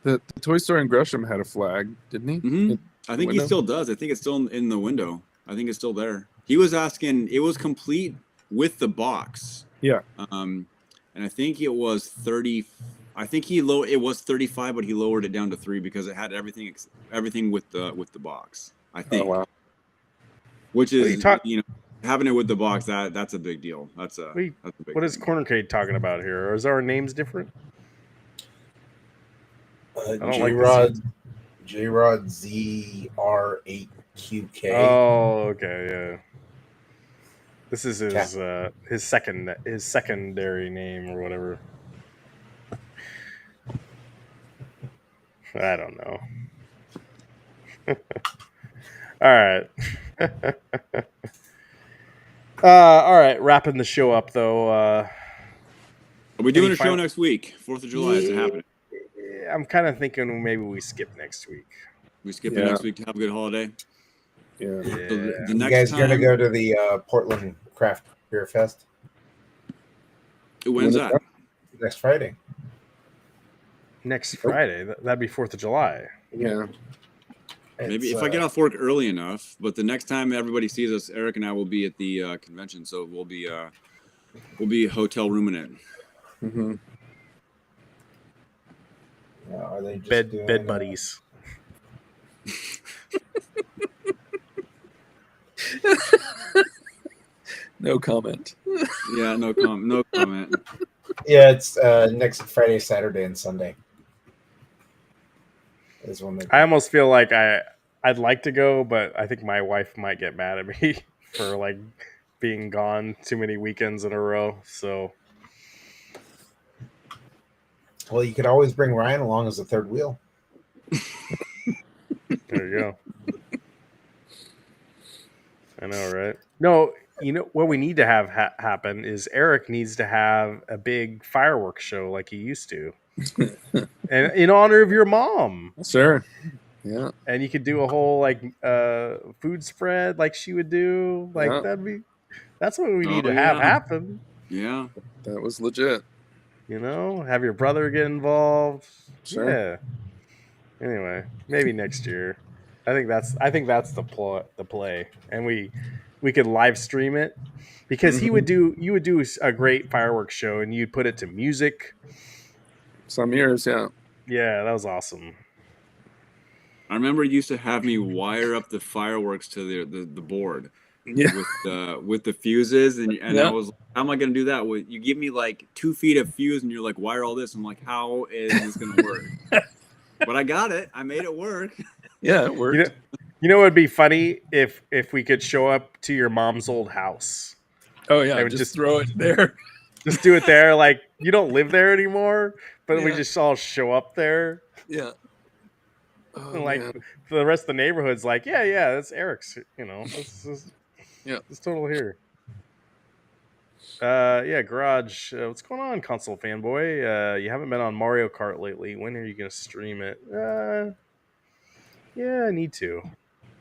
The toy store in Gresham had a flag, didn't he? Mm-hmm. I think he still does. I think it's still in the window. I think it's still there. He was asking. It was complete with the box. Yeah. And I think it was 30. I think it was 35, but he lowered it down to 3 because it had everything with the box. I think. Oh, wow. Which is having it with the box, that's a big deal. That's a big What is Cornercade talking about here? Or is our names different? J-Rod ZR8QK. Oh, okay, yeah. This is his secondary name or whatever. I don't know. All right. All right, wrapping the show up though. Are we doing a show next week? 4th of July, is it happening? I'm kind of thinking maybe we skip next week. We skip it next week to have a good holiday. Yeah. So the You next guys time, gonna go to the Portland Craft Beer Fest? When's that? Next Friday. Next Friday? That'd be 4th of July. Yeah. Maybe if I get off work early enough. But the next time everybody sees us, Eric and I will be at the convention, so we'll be hotel rooming it. Mm-hmm. Are they just bed buddies? No comment. Yeah, no comment. Yeah, it's next Friday, Saturday, and Sunday. Is when I almost feel like I'd like to go, but I think my wife might get mad at me for like being gone too many weekends in a row. So, well, you could always bring Ryan along as a third wheel. There you go. I know, right? No, you know what we need to have happen is Eric needs to have a big fireworks show like he used to, and in honor of your mom. Sure. Yeah. And you could do a whole like food spread like she would do. Like that's what we need to have happen. Yeah. That was legit. You know, have your brother get involved. Sure. Yeah. Anyway, maybe next year. I think that's the play. And we could live stream it because you would do a great fireworks show and you'd put it to music. Some years, yeah. Yeah, that was awesome. I remember you used to have me wire up the fireworks to the board. Yeah. With the fuses and I was like, how am I gonna do that? Well, you give me like 2 feet of fuse and you're like, wire all this. I'm like, how is this gonna work? But I got it. I made it work. Yeah, it worked. You know what would be funny if we could show up to your mom's old house Oh yeah, They would just throw it there. just do it there. Like you don't live there anymore, but we just all show up there. Yeah. Oh, And like man. for the rest of the neighborhood's like, yeah, that's Eric's. Yeah, it's total here. Yeah, Garage. What's going on, console fanboy? You haven't been on Mario Kart lately. When are you gonna stream it? Yeah, I need to.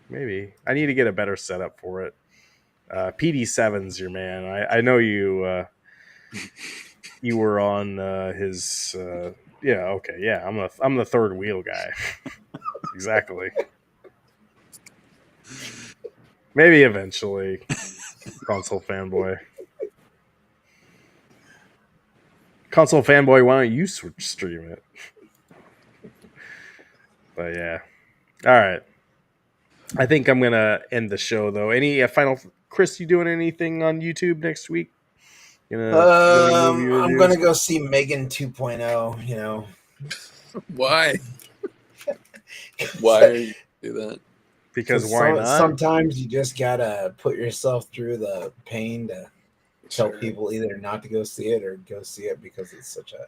Maybe I need to get a better setup for it. PD7's your man. I know you. You were on his. Yeah. Okay. Yeah. I'm the third wheel guy. Exactly. Maybe eventually, console fanboy. Console fanboy, why don't you stream it? But yeah. All right. I think I'm gonna end the show though. Any final, Chris? You doing anything on YouTube next week? Do any movie I'm reviews? gonna go see Megan 2.0. You know, why? Why are you do that? Because why not? Sometimes you just gotta put yourself through the pain to tell Sure. people either not to go see it or go see it because it's such a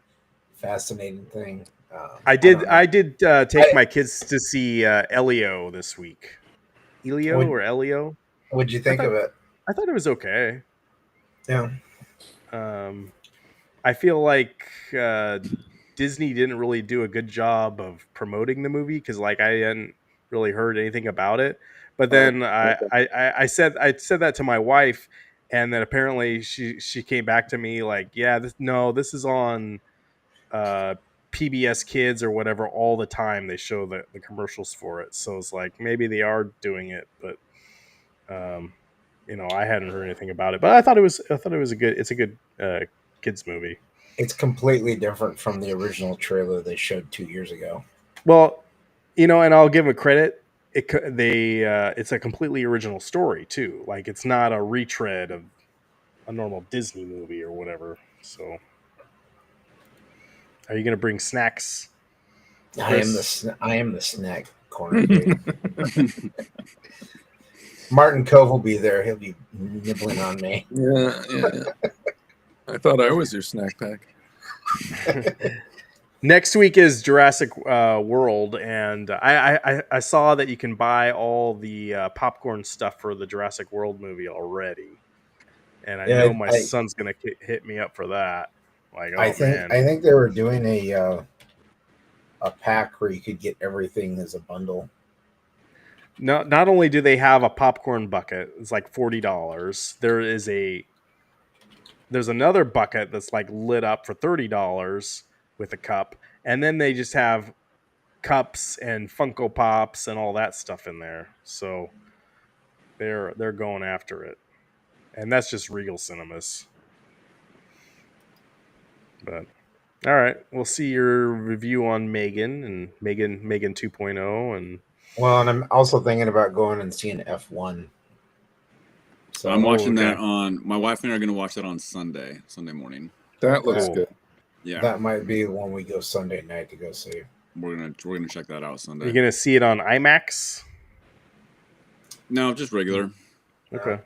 fascinating thing. I did take my kids to see Elio this week. Elio? What'd you think of it? I thought it was okay. Yeah. I feel like Disney didn't really do a good job of promoting the movie because like I hadn't really heard anything about it. But then I said that to my wife, and then apparently she came back to me like, yeah, this is on PBS Kids or whatever all the time. They show the commercials for it, so it's like maybe they are doing it, but I hadn't heard anything about it. But I thought it was a good kids movie. It's completely different from the original trailer they showed 2 years ago. Well, and I'll give them credit. It's a completely original story too. Like it's not a retread of a normal Disney movie or whatever. So, are you going to bring snacks? Chris? I am the snack corner. Martin Cove will be there. He'll be nibbling on me. Yeah. I thought I was your snack pack. Next week is Jurassic World, and I saw that you can buy all the popcorn stuff for the Jurassic World movie already, and I know my son's gonna hit me up for that. Like, I think they were doing a pack where you could get everything as a bundle. No, not only do they have a popcorn bucket, it's like $40. There's another bucket that's like lit up for $30 with a cup, and then they just have cups and Funko Pops and all that stuff in there. So they're going after it, and that's just Regal Cinemas. But all right, we'll see your review on Megan 2.0 and. Well, and I'm also thinking about going and seeing F1. So I'm watching that on. My wife and I are going to watch that on Sunday morning. That looks good. Yeah, that might be the one we go Sunday night to go see. We're gonna check that out Sunday. You're gonna see it on IMAX? No, just regular. Okay.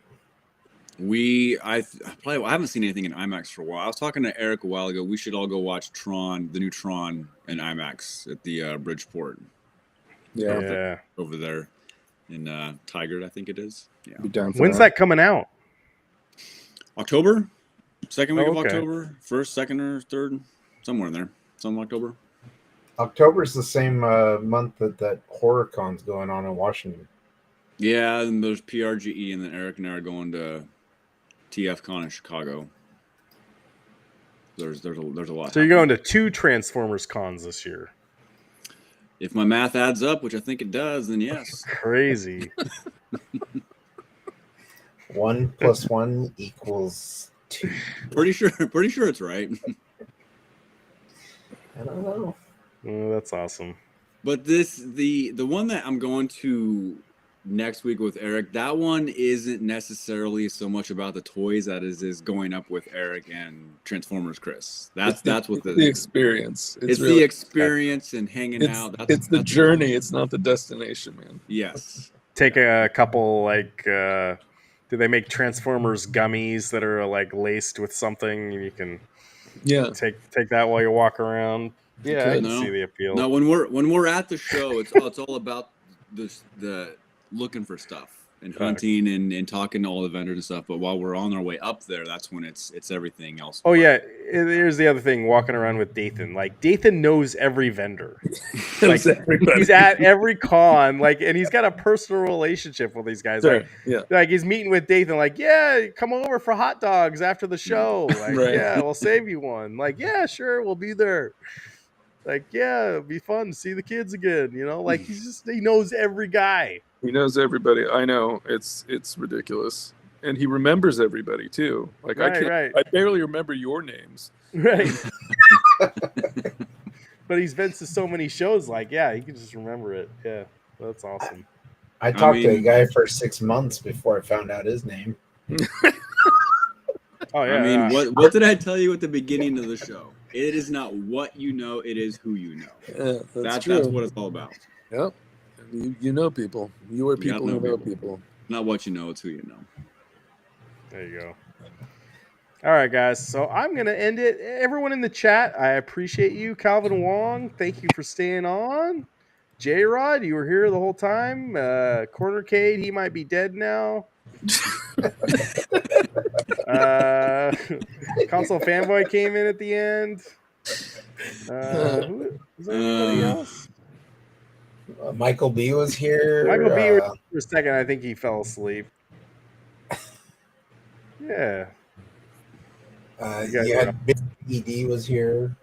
I haven't seen anything in IMAX for a while. I was talking to Eric a while ago. We should all go watch Tron, the new Tron, in IMAX at the Bridgeport. Yeah. Over there in Tigard, I think it is. Yeah. Be down for When's that coming out? October, second week of October, first, second, or third, somewhere in there. Some October. October's the same month that HorrorCon's going on in Washington. Yeah, and there's PRGE, and then Eric and I are going to TFCon in Chicago. There's a lot. So you're going to 2 Transformers cons this year. If my math adds up, which I think it does, then yes. Crazy. 1 + 1 = 2. Pretty sure it's right. I don't know. Oh, that's awesome. But the one that I'm going to next week with Eric, that one isn't necessarily so much about the toys that is going up with Eric and Transformers Chris. That's what the experience. It's really the experience and hanging out. It's the journey. It's not the destination, man. Yes. Take a couple Do they make Transformers gummies that are like laced with something, and you can take that while you walk around? Yeah, I can see the appeal. No, when we're at the show, it's all about the looking for stuff and hunting and talking to all the vendors and stuff. But while we're on our way up there, that's when it's everything else. Oh yeah, here's the other thing: walking around with Dathan. Like Dathan knows every vendor. Like he's at every con, like, and he's got a personal relationship with these guys. Sure. Like he's meeting with Dathan. Like, yeah, come over for hot dogs after the show. Like, yeah, we'll save you one. Like, yeah, sure, we'll be there. Like, yeah, it'd be fun to see the kids again. You know, like he knows every guy. He knows everybody. I know it's ridiculous, and he remembers everybody too. Like I barely remember your names. Right. But he's been to so many shows. Like, yeah, he can just remember it. Yeah, that's awesome. I talked to a guy for 6 months before I found out his name. Oh yeah. I mean, what did I tell you at the beginning of the show? It is not what you know; it is who you know. Yeah, that's what it's all about. Yep. You know people. You are people who know people. Not what you know; it's who you know. There you go. All right, guys. So I'm going to end it. Everyone in the chat, I appreciate you. Calvin Wong, thank you for staying on. J-Rod, you were here the whole time. Cornercade, he might be dead now. Console Fanboy came in at the end. Is there anybody else? Michael B was here. Michael B was here for a second. I think he fell asleep. Yeah. You had Big ED was here.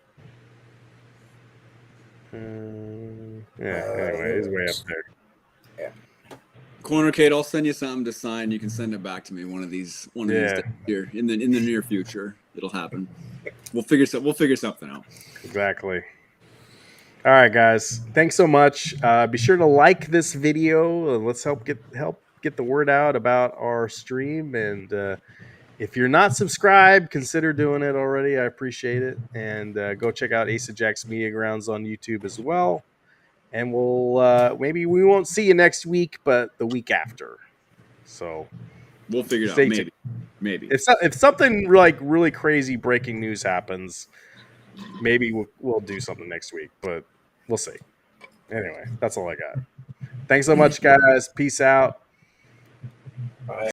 Anyway, he's way up there. Yeah. Cornercade, I'll send you something to sign. You can send it back to me one of these days here in the near future. It'll happen. We'll figure something out. Exactly. All right, guys. Thanks so much. Be sure to like this video. Let's help get the word out about our stream. And if you're not subscribed, consider doing it already. I appreciate it. And go check out Ace of Jack's Media Grounds on YouTube as well. And we'll maybe we won't see you next week, but the week after. So we'll figure it out. Maybe if something like really crazy breaking news happens, maybe we'll do something next week. But we'll see. Anyway, that's all I got. Thanks so much, guys. Peace out.